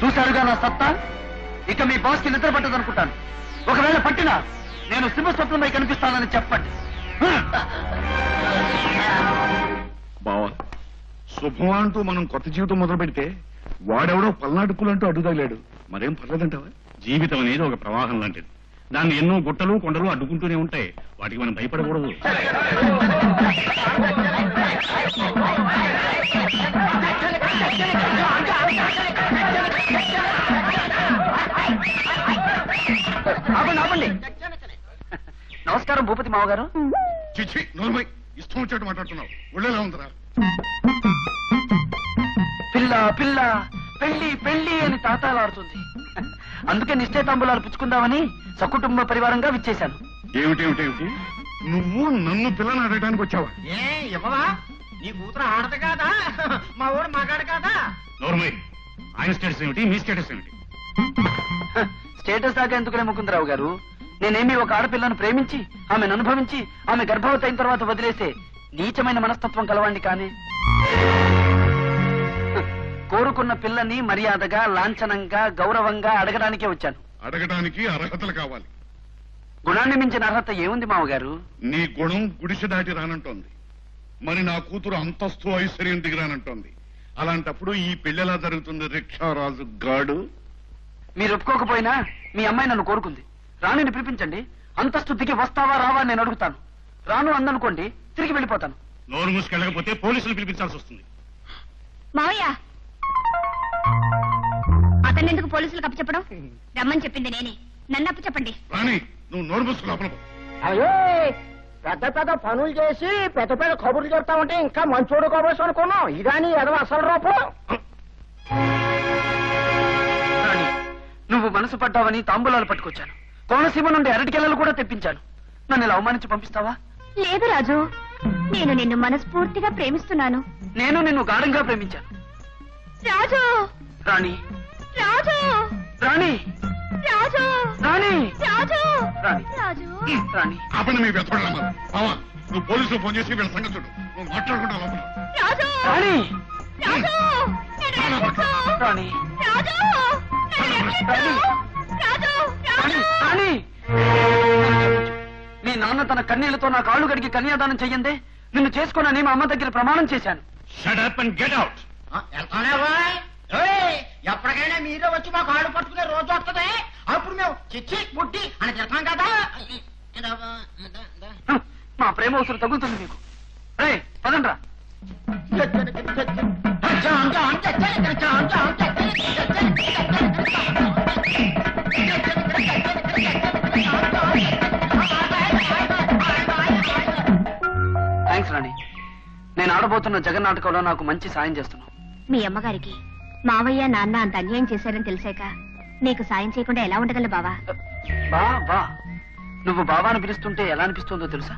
చూశారుగా నా సత్తా. ఇక మీ బాస్ కి నిద్ర పట్టదనుకుంటాను. ఒకవేళ పట్టినా నేను సింహస్వప్నమై కనిపిస్తానని చెప్పండి. బావా, శుభం అంటూ మనం కొత్త జీవితం మొదలు పెడితే వాడెవడో పల్నాడుకులంటూ అడ్డు తగిలాడు. మరేం పర్లేదంటావా? జీవితం అనేది ఒక ప్రవాహం లాంటిది. దాన్ని ఎన్నో గుట్టలు కొండలు అడ్డుకుంటూనే ఉంటాయి. వాటికి మనం భయపడకూడదు. ఆపండి ఆపండి. నమస్కారం భూపతి మావగారు. చిచ్చి నోర్మై, ఇష్టం వచ్చేట్టు మాట్లాడుతున్నావు. ఒళ్ళేలా ఉందిరా? పిల్ల పిల్ల పెళ్లి పెళ్లి అని తాతాలాడుతుంది. అందుకే నిశ్చయితాంబులాలు పుచ్చుకుందామని సకుటుంబ పరివారంగా విచ్చేశాను. ఏమిటేమిటేమిటి? నువ్వు నన్ను పిల్లని అడగడానికి వచ్చావా? ఏ ఇవ్వవా? నీ కూతురు ఆడదు కాదా? మా ఊడు మగాడు కాదా? నోర్మై, ఆయన స్టేటస్ ఏమిటి, మీ స్టేటస్ ఏమిటి? స్టేటస్ దాకా ఎందుకులే ముకుందరావు గారు. నేనేమి ఒక ఆడపిల్లను ప్రేమించి ఆమెను అనుభవించి ఆమె గర్భవతి అయిన తర్వాత వదిలేసే నీచమైన మనస్తత్వం కలవాణ్ణి కానీ. కోరుకున్న పిల్లని మర్యాదగా లాంఛనంగా గౌరవంగా అడగడానికే వచ్చాను. అడగడానికి అర్హతలు కావాలి. గుణాన్ని మించిన అర్హత ఏముంది మామగారు? నీ గుణం గుడిసె దాటి రానంటోంది. మరి నా కూతురు అంతస్తు ఐశ్వర్యం దిగిరానంటోంది. అలాంటప్పుడు ఈ పెళ్లి జరుగుతుంది రిక్షారాజు గాడు. మీరు ఒప్పుకోకపోయినా మీ అమ్మాయి నన్ను కోరుకుంది. రాణిని పిలిపించండి. అంతస్తు దిగి వస్తావా రావా నేను అడుగుతాను. రాను అందనుకోండి, తిరిగి వెళ్ళిపోతాను. నోరు మూసుకెళ్ళకపోతే పోలీసులు పిలిపించాల్సి వస్తుంది. మావయ్య, అతన్ని ఎందుకు పోలీసులకు అప్పచెప్పడం? రమ్మని చెప్పింది నేనే. నన్ను అప్పచెప్పండి. రాణి, నువ్వు నోరు మూసుకు లోపల పో. అయ్యో, పెద్ద పెద్ద పనులు చేసి పెద్ద పెద్ద కబుర్లు చెప్తా ఉంటే ఇంకా మంచోడు కబుర్స్ అనుకున్నాం. ఇదాని ఎదవ అసలు రూపం. రాణి, నువ్వు మనసు పడ్డావని తాంబూలాలు పట్టుకొచ్చాను. కోనసీమ నుండి అరటికెళ్ళలు కూడా తెప్పించాను. నన్ను ఇలా అవమానించి పంపిస్తావా? లేదు రాజు, నేను నిన్ను మనస్ఫూర్తిగా ప్రేమిస్తున్నాను. నేను నిన్ను గాఢంగా ప్రేమించాను. రాజు, రాణి, రాజు, రాణి, రాజు, రాణి, రాజు, రాణి, రాజు. రాణి. ఆపండి మీ వెతకడం. బావా, నువ్వు పోలీసులు ఫోన్ చేసి వీళ్ళ సంగతి చూడు. నువ్వు మాట్లాడుకుంటా లోపల. రాజు, రాణి, రాజు, నన్ను రక్షించు. రాణి, రాజు, నన్ను రక్షించు. రాజు, రాణి, రాజు. రాణి. మీ నాన్న తన కన్నీళ్లతో నా కాళ్ళు గడికి కన్యాదానం చెయ్యందే నిన్ను చేసుకోనని మా అమ్మ దగ్గర ప్రమాణం చేశాను. Shut up and get out. వెళ్తానే బాయ్. ఎప్పటికైనా మీరే వచ్చి మా కాళ్ళు పట్టుకునే రోజు వస్తుంది. అప్పుడు మేము చిచ్చి బుడ్డి అని తిడతాం కదా. మా ప్రేమ అవసరం తగులుతుంది మీకు. రే పదండ్రా. థ్యాంక్స్ రాణి. నేను ఆడబోతున్న జగన్నాటకంలో నాకు మంచి సాయం చేస్తున్నావు. మీ అమ్మగారికి మావయ్య నాన్న అంత అన్యాయం చేశారని తెలిసాక నీకు సాయం చేయకుండా ఎలా ఉండగలవు బావా? బా బా నువ్వు బాబాను పిలుస్తుంటే ఎలా అనిపిస్తుందో తెలుసా?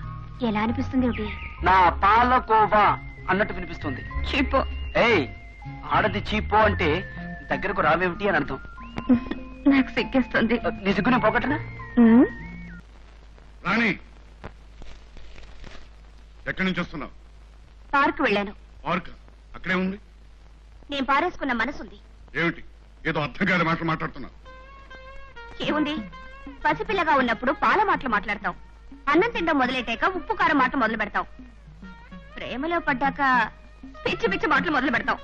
ఎలా అనిపిస్తుంది ఒకటి? నా పాలకోవా అన్నట్టు వినిపిస్తుంది. చీపో. ఏయ్, ఆడది చీపో అంటే దగ్గరకు రావేమిటి అని అర్థం. నాకు సిగ్గేస్తుంది. నీ సిగ్గునే పోగొట్టనా? రాణి, ఎక్కడి నుంచి వస్తున్నావు? పార్క్ వెళ్ళాను. పార్క్ అక్కడే ఉంది. నేను పారేసుకున్న మనసుంది. ఏమిటి ఏదో అర్థం కాని మాటలు మాట్లాడుతున్నావు? ఏముంది, పసిపిల్లగా ఉన్నప్పుడు పాల మాటలు మాట్లాడతాం. అన్నం తిండం మొదలెట్టాక ఉప్పు కారం మాటలు మొదలు పెడతాం. ప్రేమలో పడ్డాక పిచ్చి పిచ్చి మాటలు మొదలు పెడతాం.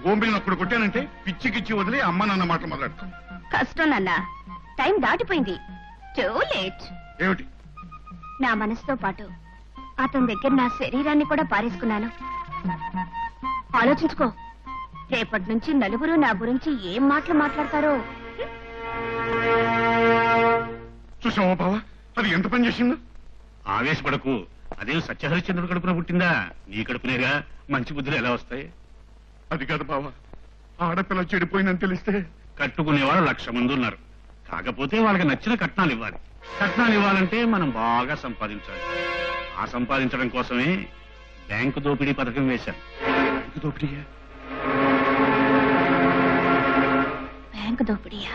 గోంబిని అప్పుడు కొట్టానంటే పిచ్చి కిచ్చి వదిలి అమ్మ నాన్న మాటలు మాట్లాడతాం. కష్టం నాన్న, టైం దాటిపోయింది. Too late. ఏమిటి? నా మనసుతో పాటు అతని దగ్గర నా శరీరాన్ని కూడా పారేసుకున్నాను. ఆలోచించుకో, రేపటి నుంచి నలుగురు నా గురించి ఏం మాటలు మాట్లాడతారో. చూసావా బావా, అది ఎంత పని చేసిందో? ఆవేశపడకు. అదేం సత్యహరిశ్చంద్రుడు కడుపున పుట్టిందా? నీ కడుపునేగా. మంచి బుద్ధులు ఎలా వస్తాయి? అది కాదు బావా, ఆడపిల్ల చెడిపోయిందని తెలిస్తే కట్టుకునేవాళ్ళు 1,00,000 మంది ఉన్నారు. కాకపోతే వాళ్ళకి నచ్చిన కట్నాలు ఇవ్వాలి. కట్నాలు ఇవ్వాలంటే మనం బాగా సంపాదించాలి. ఆ సంపాదించడం కోసమే బ్యాంకు దోపిడీ పథకం వేశాం. దోపిడీయా? బ్యాంకు దోపిడీయా?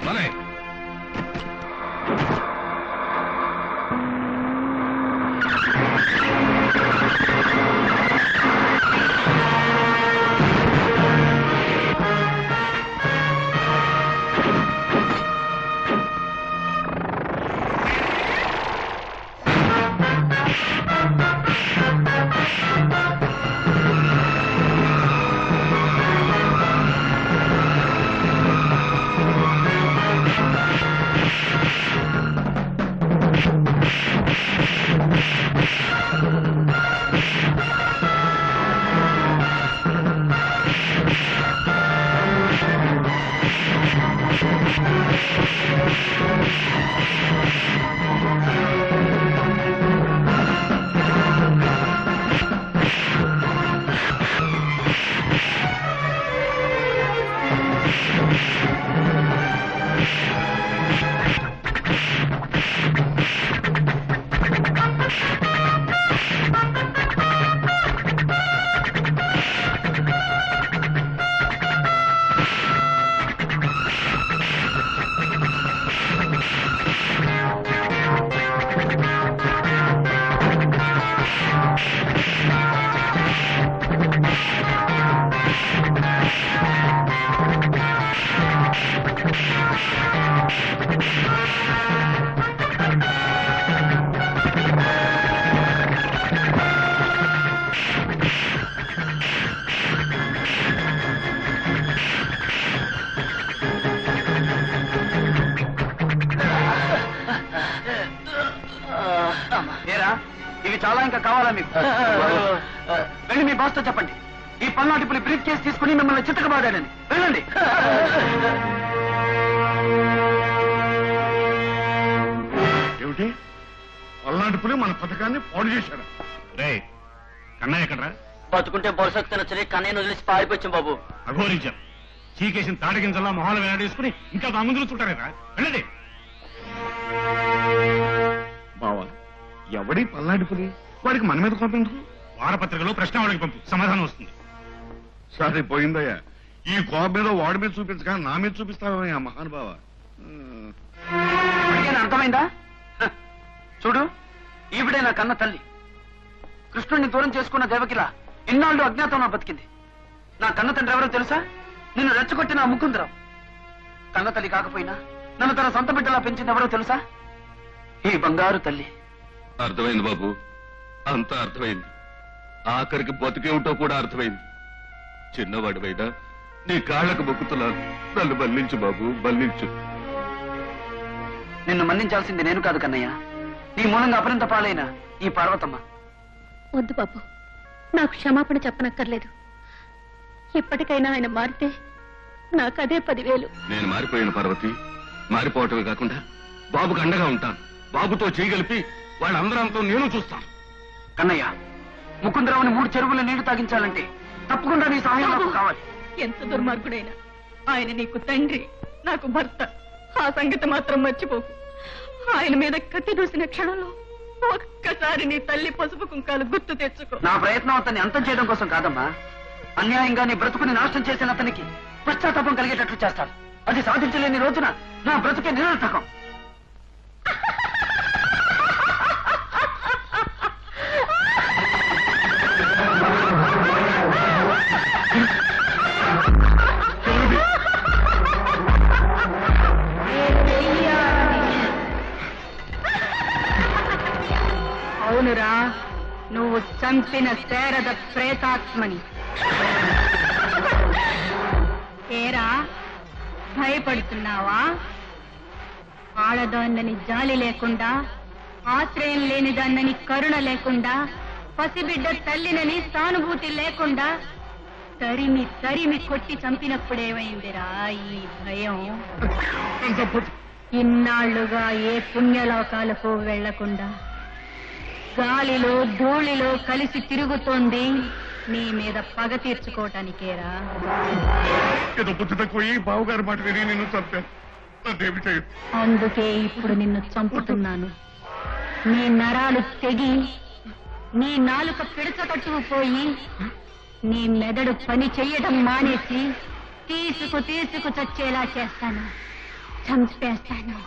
మనయ్ ఇవి చాలా ఇంకా కావాలా మీకు? వెళ్ళి మీ బాస్తో చెప్పండి, ఈ పల్నాటిపులి బ్రీఫ్ కేసు తీసుకుని మిమ్మల్ని చిత్తకబాడాలని. వెళ్ళండి. ఏమిటి పల్నాటి పులి మన పథకాన్ని పాడు చేశాడు? రే కన్నయ్య ఎక్కడరా? బతుకుంటే బొలసకు తినొచ్చని కన్నయ్యను వదిలేసి పారిపోయాం బాబు. అఘోరించాం. చీకేసిన తాటగింజల్లా మొహాలు వేలాడేసుకుని ఇంకా మా ముందు చుట్టారా? వెళ్ళండి. బావా ఎవడి పల్నాటి పులి? వాడికి మన మీద కోపేందుకు? వారపత్రికలో ప్రశ్నావళికి పంపు, సమాధానం వస్తుంది. సరే పోయిందయ్యా. ఈ కోపం మీద వాడి మీద చూపించగా నా మీద చూపిస్తావయ్యా మహానుభావ. అర్థమైందా? చూడు, ఈవిడే నా కన్న తల్లి. కృష్ణుడిని దూరం చేసుకున్న దేవకిలా ఇన్నాళ్ళు అజ్ఞాతంలో బతికింది. నా కన్న తండ్రి ఎవరో తెలుసా? నిన్ను రెచ్చగొట్టిన ముకుందరావు. కన్న తల్లి కాకపోయినా నన్ను తన సొంత బిడ్డలా పెంచింది ఎవరో తెలుసా? ఈ బంగారు తల్లి. అర్థమైంది బాబు, అంతా అర్థమైంది. ఆఖరికి బతికేమిటో కూడా అర్థమైంది. చిన్నవాడివైనా నీ కాళ్లకు మొక్కుతున్నాను. నన్ను మన్నించు బాబు, మన్నించు. నిన్ను మన్నించాల్సింది నేను కాదు కన్నయ్య, నీ మూలంగా అపరింత పాలైన ఈ పార్వతమ్మ. వద్దు బాబు, నాకు క్షమాపణ చెప్పనక్కర్లేదు. ఇప్పటికైనా ఆయన మారితే నాకదే 10,000. నేను మారిపోయిన పార్వతి, మారిపోవటమే కాకుండా బాబుకు అండగా ఉంటాను. బాబుతో చేయగలిపి వాళ్ళందరంతో నేను చూస్తాను. కన్నయ్య, ముకుందరావుని 3 చెరువుల నీళ్లు తాగించాలంటే తప్పకుండా నీ సహాయం నాకు కావాలి. ఎంత దుర్మార్గుడైనా ఆయన నీకు తండ్రి, నాకు భర్త. ఆ సంగతి మాత్రం మర్చిపోకు. ఆయన మీద కత్తి దూసిన క్షణంలో ఒక్కసారి నీ తల్లి పసుపు కుంకాలు గుర్తు తెచ్చుకో. నా ప్రయత్నం అతన్ని అంతం చేయడం కోసం కాదమ్మా, అన్యాయంగా నీ బ్రతుకుని నాశనం చేసిన అతనికి పశ్చాత్తాపం కలిగేటట్లు చేస్తాను. అది సాధించలేని రోజున నా బ్రతుకే నిరర్థకం. అవునురా, నువ్వు చంపిన శారద ప్రేతాత్మని. ఏరా, భయపడుతున్నావా? ఆడదాన్నని జాలి లేకుండా, ఆశ్రయం లేనిదాన్నని కరుణ లేకుండా, పసిబిడ్డ తల్లినని సానుభూతి లేకుండా తరిమి తరిమి కొట్టి చంపినప్పుడేమైందిరా ఈ భయం? ఇన్నాళ్లుగా ఏ పుణ్యలోకాలకు వెళ్లకుండా గాలిలో ధూళిలో కలిసి తిరుగుతోంది నీ మీద పగ తీర్చుకోవటానికేరా. ఏదో బుద్ధి తక్కువ బావుగారి మాట విని నిన్ను చంపాను. అందుకే ఇప్పుడు నిన్ను చంపుతున్నాను. నీ నరాలు తెగి నీ నాలుక పిడచ కట్టుకుపోయి నీ మెదడు పని చెయ్యడం మానేసి తీసుకు చచ్చేలా చేస్తాను. చంపేస్తాను.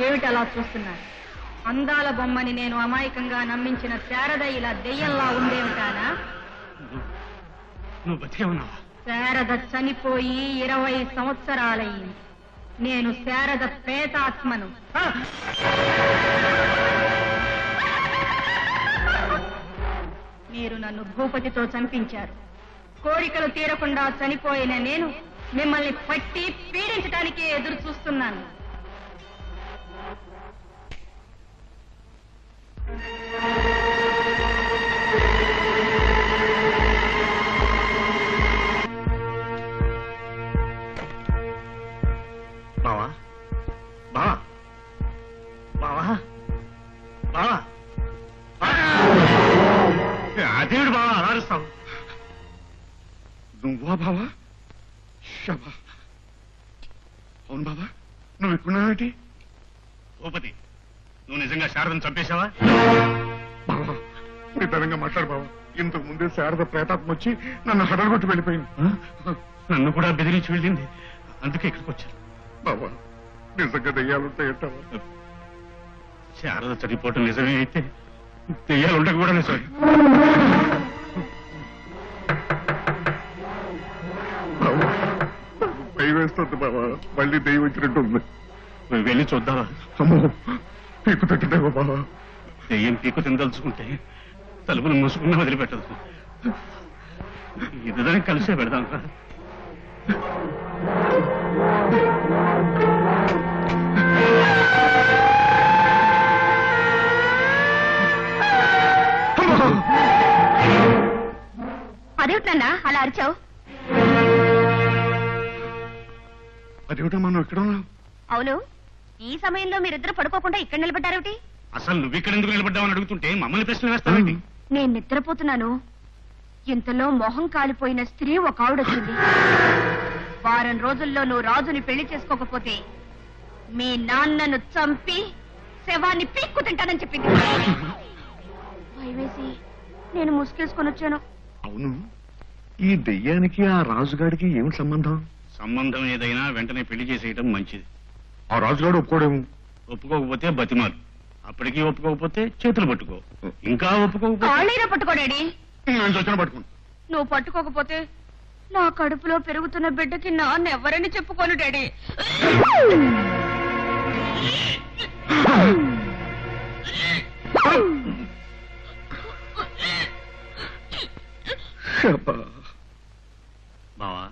ఏమిటలా చూస్తున్నారు? అందాల బొమ్మని నేను అమాయకంగా నమ్మించిన శారద ఇలా దెయ్యంలా ఉండేమిటానా? నువ్వు బతికే ఉన్నావా? శారద చనిపోయి 20 సంవత్సరాలయ్యింది. నేను శారద ప్రేతాత్మను. మీరు నన్ను భూపతితో చంపించారు. కోరికలు తీరకుండా చనిపోయిన నేను మిమ్మల్ని పట్టి పీడించడానికి ఎదురు చూస్తున్నాను. బావా బావా బావా బావా అదేవిడు బావా అలా అరుస్తావు? నువ్వా బావా? శబా. అవును బావా, నువ్వు ఇక్కడున్నావేంటి? భూపతి, నువ్వు నిజంగా శారదను చంపేశావా? బావా నిదానంగా మాట్లాడు బావా. ఇంతకు ముందే శారద ప్రేతాత్మ వచ్చి నన్ను హడలగొట్టి వెళ్ళిపోయింది. నన్ను కూడా బెదిరించి వెళ్ళింది, అందుకే ఇక్కడికి వచ్చాను. బావా నిజంగా దెయ్యాలుంటాయంటావా? శారద చనిపోవటం నిజమే అయితే దెయ్యాలు ఉండక కూడా నిజమే. భయం వేస్తుంది బావా, మళ్ళీ దెయ్యం వచ్చినట్టుంది. నువ్వు వెళ్ళి చూద్దావా? అమ్మో పీకు తట్టినావా బావా? దెయ్యం పీకు తినదలుచుకుంటే తలుపులు మూసుకున్నా వదిలిపెట్టదు. ఇద్దరం కలిసే పెడదాం రా. అదేమిటన్నా అలా అరిచావు? అదేమిటో మనం ఎక్కడ ఉన్నాం? అవును, ఈ సమయంలో మీరిద్దరు పడుకోకుండా ఇక్కడ నిలబడ్డారేమిటి? అసలు నువ్వు ఇక్కడ ఎందుకు నిలబడ్డావని అడుగుతుంటే మమ్మల్ని ప్రశ్న వేస్తావేంటి? నేను నిద్రపోతున్నాను. ఇంతలో మొహం కాలిపోయిన స్త్రీ ఒక ఆవిడొచ్చింది. వారం రోజుల్లో నువ్వు రాజుని పెళ్లి చేసుకోకపోతే మీ నాన్నను చంపి శవాన్ని పీక్కు తింటానని చెప్పింది. భయవేసి నేను ముసుకేసుకొని వచ్చాను. అవును, ఈ దెయ్యానికి ఆ రాజుగాడికి ఏమిటి సంబంధం? సంబంధం ఏదైనా వెంటనే పెళ్లి చేసేయటం మంచిది. ఆ రాజుగాడు ఒప్పుకోడేమో. ఒప్పుకోకపోతే బతిమాలు, అప్పటికీ ఒప్పుకోకపోతే చేతులు పట్టుకో, ఇంకా ఒప్పుకోకపోతే కాళ్ళైనా పట్టుకోడాడి. నేను చచ్చిన పట్టుకుంటా. నువ్వు పట్టుకోకపోతే నా కడుపులో పెరుగుతున్న బిడ్డకి నాన్న ఎవరని చెప్పుకోను డాడీ. బావా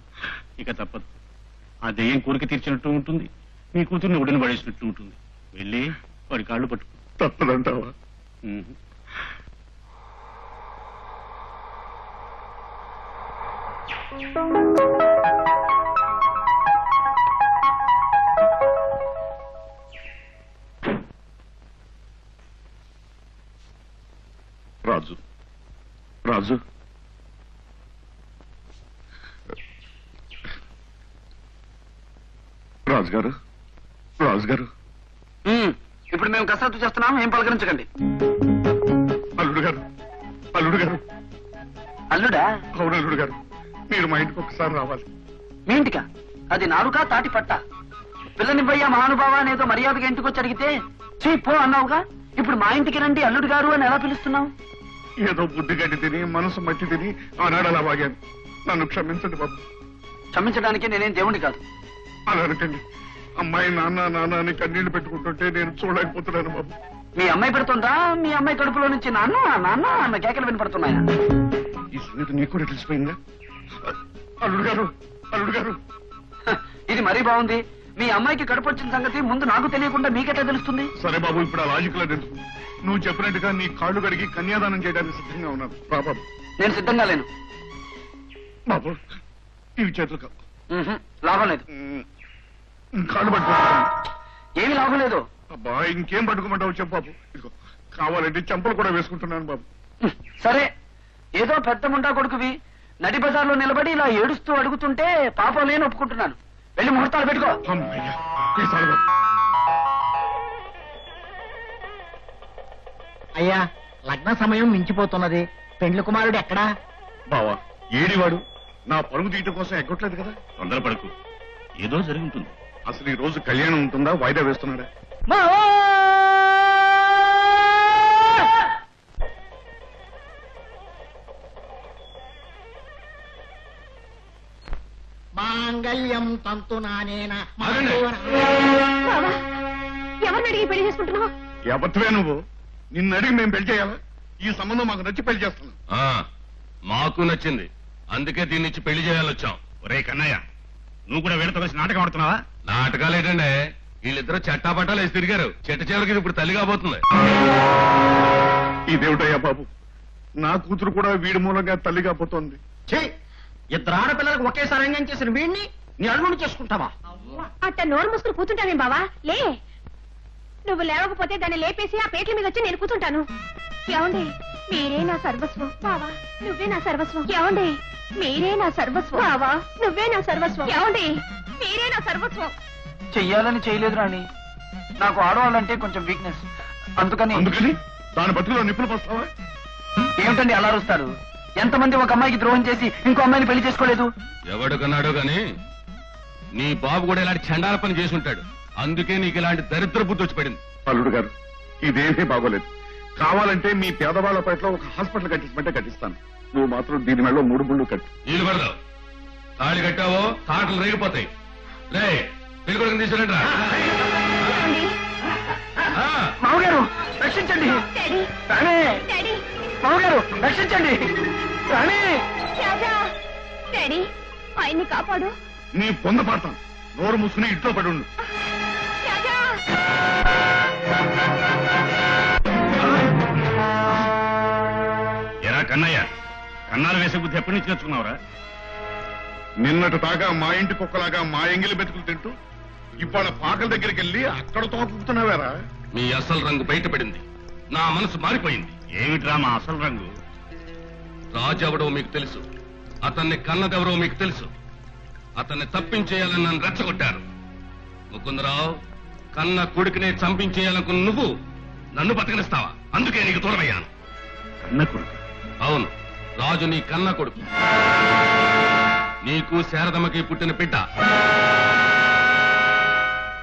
ఇక తప్పదు. ఆ దెయ్యం కోరిక తీర్చినట్టు ఉంటుంది, నీ కూతుర్ని ఒడిని పడేసినట్టు ఉంటుంది. వెళ్ళి వాడి కాళ్ళు పట్టుకో. తప్పదంటావా? రాజు రాజు రాజుగారు రాజుగారు ఇప్పుడు మేము కసరత్తు చేస్తున్నాం, ఏం పలకరించకండి. అల్లుడు గారు అల్లుడు గారు అల్లుడా? అవును అల్లుడు గారు, మీరు మా ఇంటికి ఒకసారి రావాలి. మీ ఇంటికా? అది నారుగా తాటి పట్ట. పిల్లనివ్వయ్యా మహానుభావ అనేదో మర్యాదగా ఇంటికి వచ్చి అడిగితే చీ పో అన్నావుగా. ఇప్పుడు మా ఇంటికి రండి అల్లుడు గారు అని ఎలా పిలుస్తున్నావు? ఏదో బుద్ధి గడ్డి తిని మనసు మట్టి తిని ఆనాడు అలా వాగాను. నన్ను క్షమించండి బాబు. క్షమించడానికి నేనేం దేవుణ్ణి కాదు. అలా అనకండి. అమ్మాయి నాన్న నాన్న అని కన్నీళ్లు పెట్టుకుంటుంటే నేను చూడలేకపోతున్నాను బాబు. మీ అమ్మాయి పెడుతుందా? మీ అమ్మాయి కడుపులో నుంచి నాన్న నాన్న అన్న కేకలు వినపడుతున్నాయా? ఈ సునీత నీకు కూడా తెలిసిపోయిందా? అల్లుడు గారు, అల్లుడు గారు, ఇది మరీ బాగుంది. మీ అమ్మాయికి కడుపు వచ్చిన సంగతి ముందు నాకు తెలియకుండా మీకెట్లా తెలుస్తుంది? సరే బాబు, ఇప్పుడు ఆ లాజిక్ లో తెలుసు. నువ్వు చెప్పినట్టుగా నీ కాళ్ళు కడిగి కన్యాదానం చేయడానికి సిద్ధంగా ఉన్నాను. బాబు నేను సిద్ధంగా లేను. బాబు ఇవి చేతులు కావు. లాభం లేదు. కాళ్ళు పట్టుకుంటాను. ఏమి లాభం లేదు. అబ్బా ఇంకేం పట్టుకోమంటావు చెప్పు బాబు. ఇదిగో కావాలంటే చెంపలు కూడా వేసుకుంటున్నాను బాబు. సరే, ఏదో పెద్ద ముండా కొడుకువి నడి బజార్లో నిలబడి ఇలా ఏడుస్తూ అడుగుతుంటే పాపం నేను ఒప్పుకుంటున్నాను. వెళ్ళి ముహూర్తాలు పెట్టుకో. అమ్మయ్యా, ఈసారి బాబు. అయ్యా, లగ్న సమయం మించిపోతున్నది. పెండ్లి కుమారుడు ఎక్కడా? బావా ఏడివాడు నా పరుగు తీయటం కోసం ఎగ్గొట్టలేదు కదా. తొందరపడకు, ఏదో జరిగి ఉంటుంది. అసలు ఈ రోజు కళ్యాణం ఉంటుందా, వాయిదా వేస్తున్నాడా? మాంగళ్యం తంతునానేనా. ఎవరిని అడిగి పెళ్లి చేసుకుంటున్నావు? ఎవరివే నువ్వు? నిన్ను అడిగి మేము పెళ్లి చేయాలా? ఈ సంబంధం మాకు నచ్చి పెళ్లి చేస్తున్నాం. మాకు నచ్చింది, అందుకే దీన్ని ఇచ్చి పెళ్లి చేయాలొచ్చాం. ఒరే కన్నయ్య, నువ్వు కూడా వీళ్ళతో కలిసి నాటకం ఆడుతున్నావా? నాటకాలు ఏంటండి, వీళ్ళిద్దరూ చట్టాపట్టాలు వేసి తిరిగారు. చెట్ట చివరికి ఇప్పుడు తల్లి కాబోతుంది. ఇదేమిటయ్యా బాబు, నా కూతురు కూడా వీడి మూలంగా తల్లి కాబోతోంది. ఇద్దరు ఆడపిల్లలకు ఒకేసారి అన్యాయం చేసిన వీడిని నీ అల్లుడు చేసుకుంటావా? అట్ట నోరు మూసుకుని కూర్చుంటావేం బావా? లే, నువ్వు లేవకపోతే దాన్ని లేపేసి ఆ పేట్ల మీద వచ్చి నేను కూర్చుంటాను. ఏమండి, మీరే నా సర్వస్వం. బావా నువ్వే నా సర్వస్వం. ఏమండి, మీరే నా సర్వస్వం. బావా నువ్వే నా సర్వస్వం. ఏమండి, మీరే నా సర్వస్వం. చెయ్యాలని చేయలేదు రాణి. నాకు ఆడవాళ్ళంటే కొంచెం వీక్నెస్. అందుకని దాని బతుకులో నిప్పులు పోస్తావా? ఏమిటండి అలా అరుస్తారు? ఎంతమంది ఒక అమ్మాయికి ద్రోహం చేసి ఇంకో అమ్మాయిని పెళ్లి చేసుకోలేదు? ఎవడు కన్నాడో గాని నీ బాబు కూడా ఇలాంటి చండాల పని చేసి ఉంటాడు. అందుకే నీకు ఇలాంటి దరిద్ర బుద్ధి వచ్చి పడింది. అల్లుడు గారు, ఇదేమీ బాగోలేదు. కావాలంటే మీ పేదవాళ్ల పట్ల ఒక హాస్పిటల్ కట్టించమంటే కట్టిస్తాను. నువ్వు మాత్రం దీని మెడలో 3 ముళ్ళు కట్టు. నీళ్ళు పడదావు. తాళి కట్టావో తాటలు రేగిపోతాయి. రే పెళ్లి కొడుకుని తీసుకురండి రా. మామగారు రక్షించండి. రాణి, మామగారు రక్షించండి. రాణి, డాడీ ఆయన్ని కాపాడు. నీ పొంద పడతాను. నోరు మూసుకుని ఇంట్లో పడి ఉండు. ఎరా కన్నయ్య, కన్నాలు వేసే బుద్ధి ఎప్పటి నుంచి నేర్చుకున్నావురా? నిన్నటి దాకా మా ఇంటి కుక్కలాగా మా ఎంగిలి బతుకులు తింటూ ఇవాళ పాకల దగ్గరికి వెళ్ళి అక్కడ తోపుతున్నావేరా? మీ అసలు రంగు బయటపడింది. నా మనసు మారిపోయింది. ఏమిట్రా మా అసలు రంగు? రాజు ఎవడో మీకు తెలుసు, అతన్ని కన్నదెవరో మీకు తెలుసు. అతన్ని తప్పించేయాలని నన్ను రెచ్చగొట్టారు. ముకుందరావు, కన్న కొడుకునే చంపించేయాలనుకున్న నువ్వు నన్ను బతకనిస్తావా? అందుకే నీకు దూరమయ్యాను. కన్న కొడుకు? అవును, రాజు నీ కన్న కొడుకు. నీకు శారదమ్మకి పుట్టిన బిడ్డ.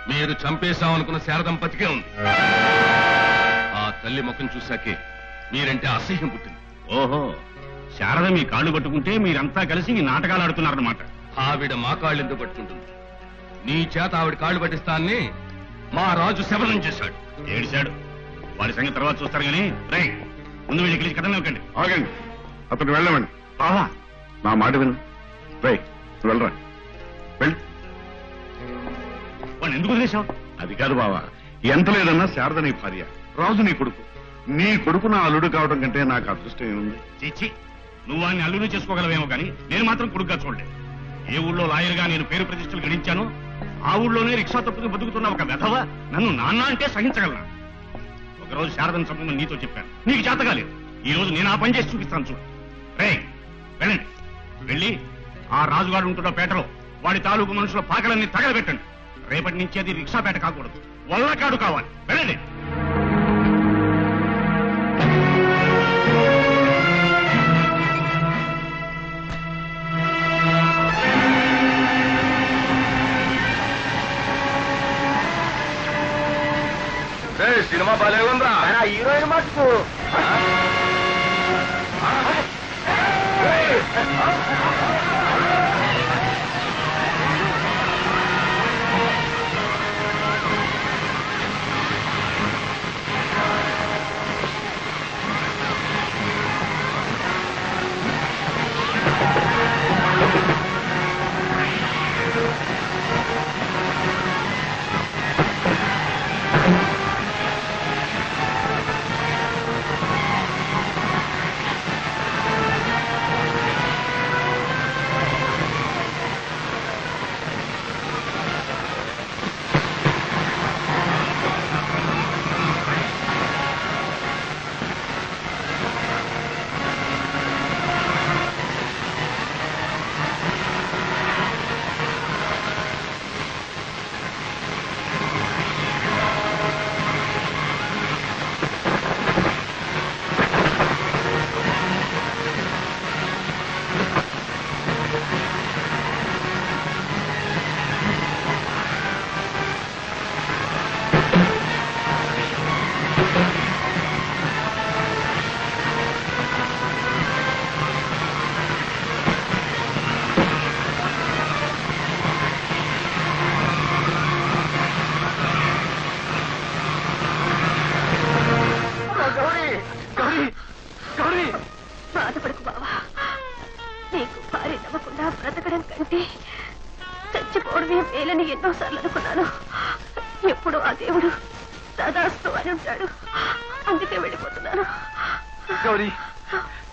మీరు చంపేశామనుకున్న శారదమ్మ బతికే ఉంది. ఆ తల్లి ముఖం చూశాకే మీరంటే అసహ్యం పుట్టింది. ఓహో, శారద మీ కాళ్ళు పట్టుకుంటే మీరంతా కలిసి ఈ నాటకాలు ఆడుతున్నారన్నమాట. ఆవిడ మా కాళ్ళు ఎందుకు పట్టుకుంటుంది? నీ చేత ఆవిడ కాళ్ళు పట్టిస్తాన్ని మా రాజు శబరం చేశాడు. ఏడిశాడు, వాడి సంగతి తర్వాత చూస్తారు కానీ రై ముందు వీళ్ళకి వెళ్ళి కథ ఇవ్వకండి. ఆగండి, అతను వెళ్ళమండి. ఆహా, నా మాట విను. రై వెళ్ళరా, వెళ్ళి. వాడిని ఎందుకు వదిలేశావు? అది కాదు బావా, ఎంత లేదన్నా శారద నీ భార్య, రాజు నీ కొడుకు. నీ కొడుకు నా అల్లుడు కావడం కంటే నాకు అదృష్టం ఏముంది? చిచ్చి, నువ్వు వాడిని అల్లుడు చేసుకోగలవేమో కానీ నేను మాత్రం కొడుకుగా చూడలేదు. ఏ ఊళ్ళో లాయర్గా నేను పేరు ప్రతిష్టలు గణించాను, ఆ ఊళ్ళోనే రిక్షా తప్పుకు బతుకుతున్న ఒక వెధవ నన్ను నాన్న అంటే సహించగలనా? ఒకరోజు శారదను చంపమని నీతో చెప్పాను, నీకు చేతగాలేదు. ఈ రోజు నేను ఆ పని చేసి చూపిస్తాను చూడు. రే వెళ్ళండి, వెళ్ళి ఆ రాజుగాడు ఉంటున్న పేటలో వాడి తాలూకు మనుషుల పాకలన్నీ తగలబెట్టండి. రేపటి నుంచి అది రిక్షాపేట కాకూడదు, వల్లకాడు కావాలి. వెళ్ళండి. సినిమా బాలేగుందా? హీరోయిన్ మటుకు బాధపడకు బావా. నీకు భార్య నవ్వకుండా బ్రతకడం కంటే చచ్చిపోవడమే మేలని ఎన్నోసార్లు అనుకున్నాను. ఎప్పుడు ఆ దేవుడు దాదాస్తు అని ఉంటాడు. అందుకే వెళ్ళిపోతున్నాను. గౌరీ,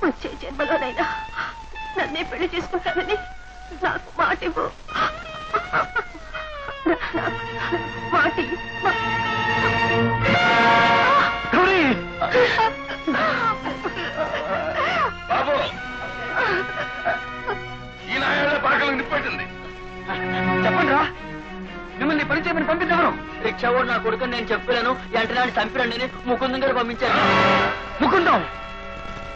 వచ్చే జన్మలోనైనా నన్నే పెళ్లి చేసుకుంటానని నాకు మాటివ్వు. మాటి గౌరీ, బాబు ఈ నాయాళ్ళ పాకలకు నిప్పట్టింది. చెప్పండి రా, మిమ్మల్ని పని చేయమని పంపించవరు? రిక్షా ఓడు నా కొడుకుని నేను చెప్పలేను, ఎంటనాన్ని చంపిరండి ముకుందం గారు పంపించాను. ముకుందం,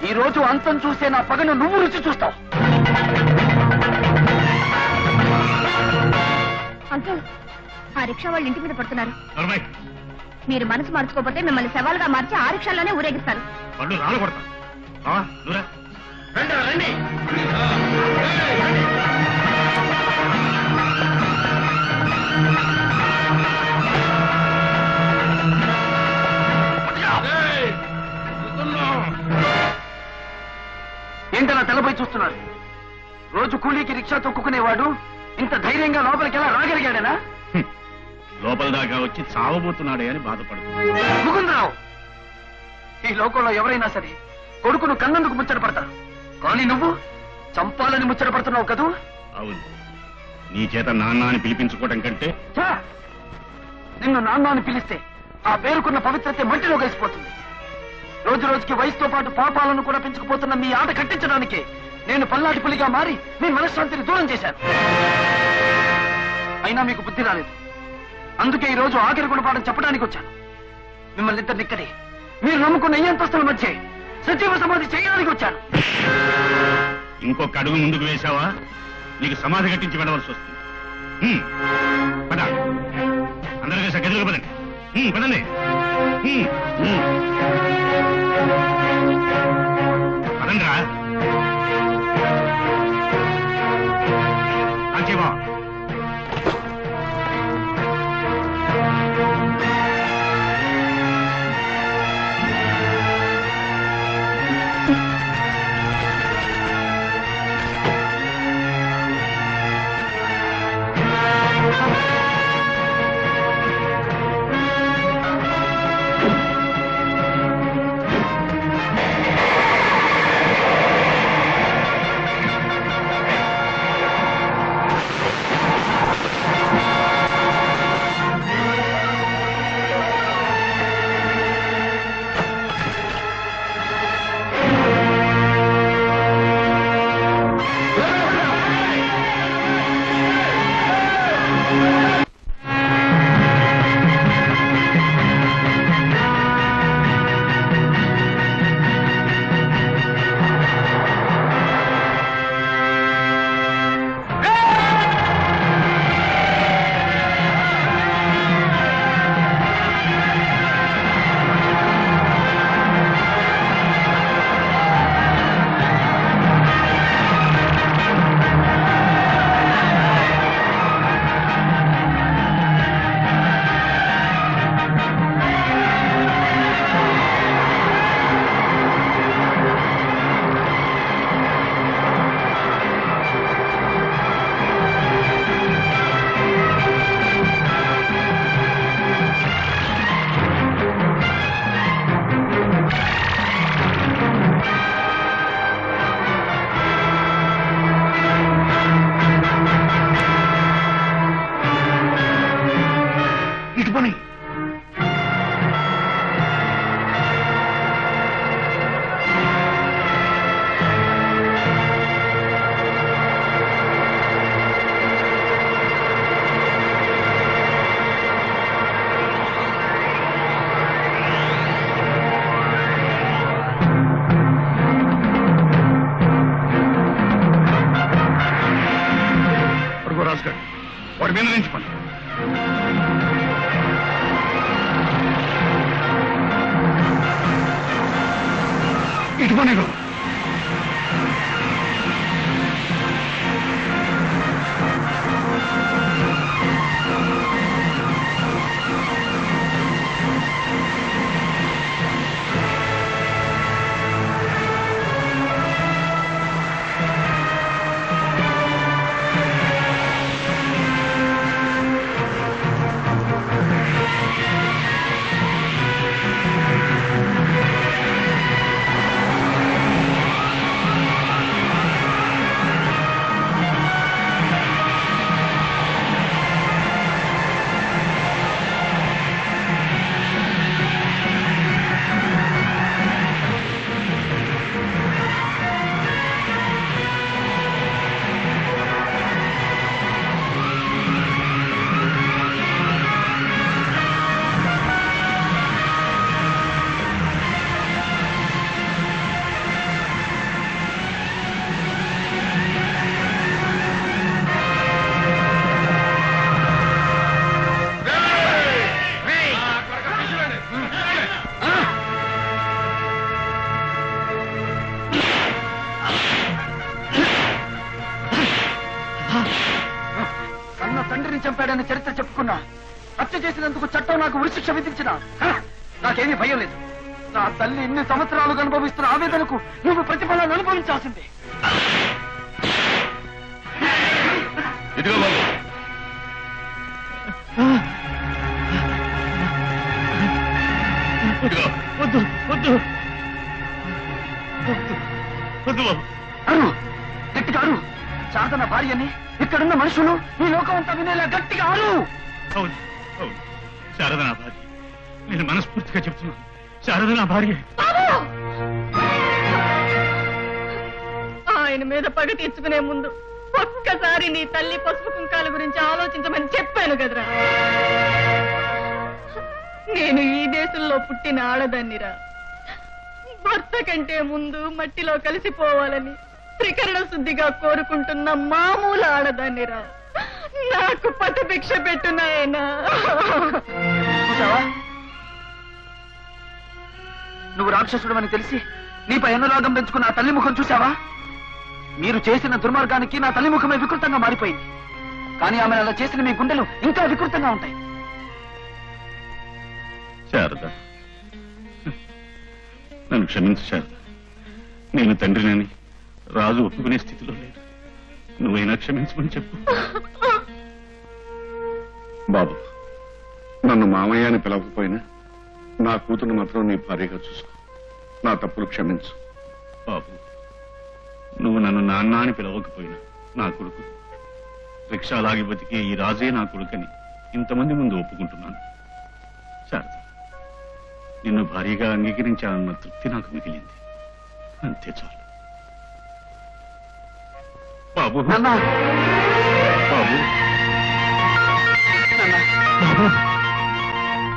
ఈ రోజు అంతం చూసే నా పగను నువ్వు రుచి చూస్తావు. అంకుల్, ఆ రిక్షా వాళ్ళు ఇంటి మీద పడుతున్నారు. నర్మయ్, మీరు మనసు మార్చుకోకపోతే మిమ్మల్ని సవాల్గా మార్చి ఆ రిక్షాలోనే ఊరేగిస్తారు. పళ్ళు రాళ్ళు కొడతా. నువ్వురా. రండి. ఏంటలా తెల్లబై చూస్తున్నారు? రోజు కూలీకి రిక్షా తొక్కుకునేవాడు ఇంత ధైర్యంగా లోపలికి ఎలా రాగలిగాడనా? లోపల దాకా వచ్చి చావబోతున్నాడే అని బాధపడుతుంది. ముకుందరావు, ఈ లోకంలో ఎవరైనా సరే కొడుకును కన్నందుకు ముచ్చట పడతారు, కానీ నువ్వు చంపాలని ముచ్చట పడుతున్నావు కదూ? అవును, నీ చేత నాన్న అని పిలిపించుకోవడం కంటే ఛా! నిన్ను నాన్న అని పిలిస్తే ఆ పేరుకున్న పవిత్రత మట్టిలో కలిసిపోతుంది. రోజు రోజుకి వయసుతో పాటు పాపాలను కూడా పెంచుకుపోతున్న మీ ఆట కట్టించడానికే నేను పల్నాటి పులిగా మారి మీ మనశ్శాంతిని దూరం చేశాను. అయినా మీకు బుద్ధి రాలేదు. అందుకే ఈ రోజు ఆఖరి గుణపాఠం చెప్పడానికి వచ్చాను. మిమ్మల్ని ఇద్దరిని ఇక్కడే మీరు నమ్ముకున్న ఈ అంతస్తుల మధ్య సజీవ సమాధి చేయడానికి వచ్చాను. ఇంకొక అడుగు ముందుకు వేశావా నీకు సమాధి కట్టించి వెళ్ళవలసి వస్తుంది. పద, అందరూ కలిసి గదిలోకి పదండి. పదండి. పదండిరా. కాంచీబా, మీద నుంచి పని. ఇటు పని బాబు. కన్న తండ్రిని చంపాడని చరిత్ర చెప్పుకున్నా, హత్య చేసినందుకు చట్టం నాకు ఉరిశిక్ష విధించిన నాకేమీ భయం లేదు. నా తల్లి ఇన్ని సంవత్సరాలుగా అనుభవిస్తున్న ఆవేదనకు నువ్వు ప్రతిఫలాన్ని అనుభవించాల్సిందే. ఇదిగో బాబు, ఇదిగో. వద్దు వద్దు వద్దు బాబు. అరు గట్టిగా అరు. శారద నా భార్యని ఇక్కడున్న మనుషులు ఈ లోకం అంతా వినేలా గట్టిగా అరు. అవును అవును, శారద నా భార్య. నేను మనస్ఫూర్తిగా చెప్తున్నాను, శారద నా భార్య. ఆయన మీద పగ తీర్చుకునే ముందు ఒక్కసారి నీ తల్లి పసుపు కుంకాల గురించి ఆలోచించమని చెప్పాను కదరా. నేను ఈ దేశంలో పుట్టిన ఆడదాన్నిరా. భర్త కంటే ముందు మట్టిలో కలిసిపోవాలని త్రికరణ శుద్ధిగా కోరుకుంటున్న మామూలు ఆడదాన్నిరా. నాకు పతభిక్ష పెట్టు నాయనా. చూసావా, నువ్వు రాక్షసుడు అని తెలిసి నీపై అనురాగం పెంచుకున్న ఆ తల్లి ముఖం చూసావా? మీరు చేసిన దుర్మార్గానికి నా తల్లి ముఖమే వికృతంగా మారిపోయింది. కానీ ఆమె అలా చేసిన మీ గుండెలు ఇంకా వికృతంగా ఉంటాయి. శారద, నన్ను క్షమించు శారద. నేను తండ్రినని రాజు ఒప్పుకునే స్థితిలో లేదు. నువ్వైనా క్షమించమని చెప్పు. బాబు, నన్ను మామయ్య అని పిలవకపోయినా నా కూతురు మాత్రం నీ భార్యగా చూసుకో. నా తప్పులు క్షమించు. బాబు, నువ్వు నన్ను నాన్న అని పిలవకపోయినా నా కొడుకు, రిక్షా లాగి బతికే ఈ రాజే నా కొడుకని ఇంతమంది ముందు ఒప్పుకుంటున్నాను. శారద, నిన్ను భారీగా అంగీకరించాలన్న తృప్తి నాకు మిగిలింది. అంతే చాలు. బాబు నాన్న, బాబు నాన్న, బాబు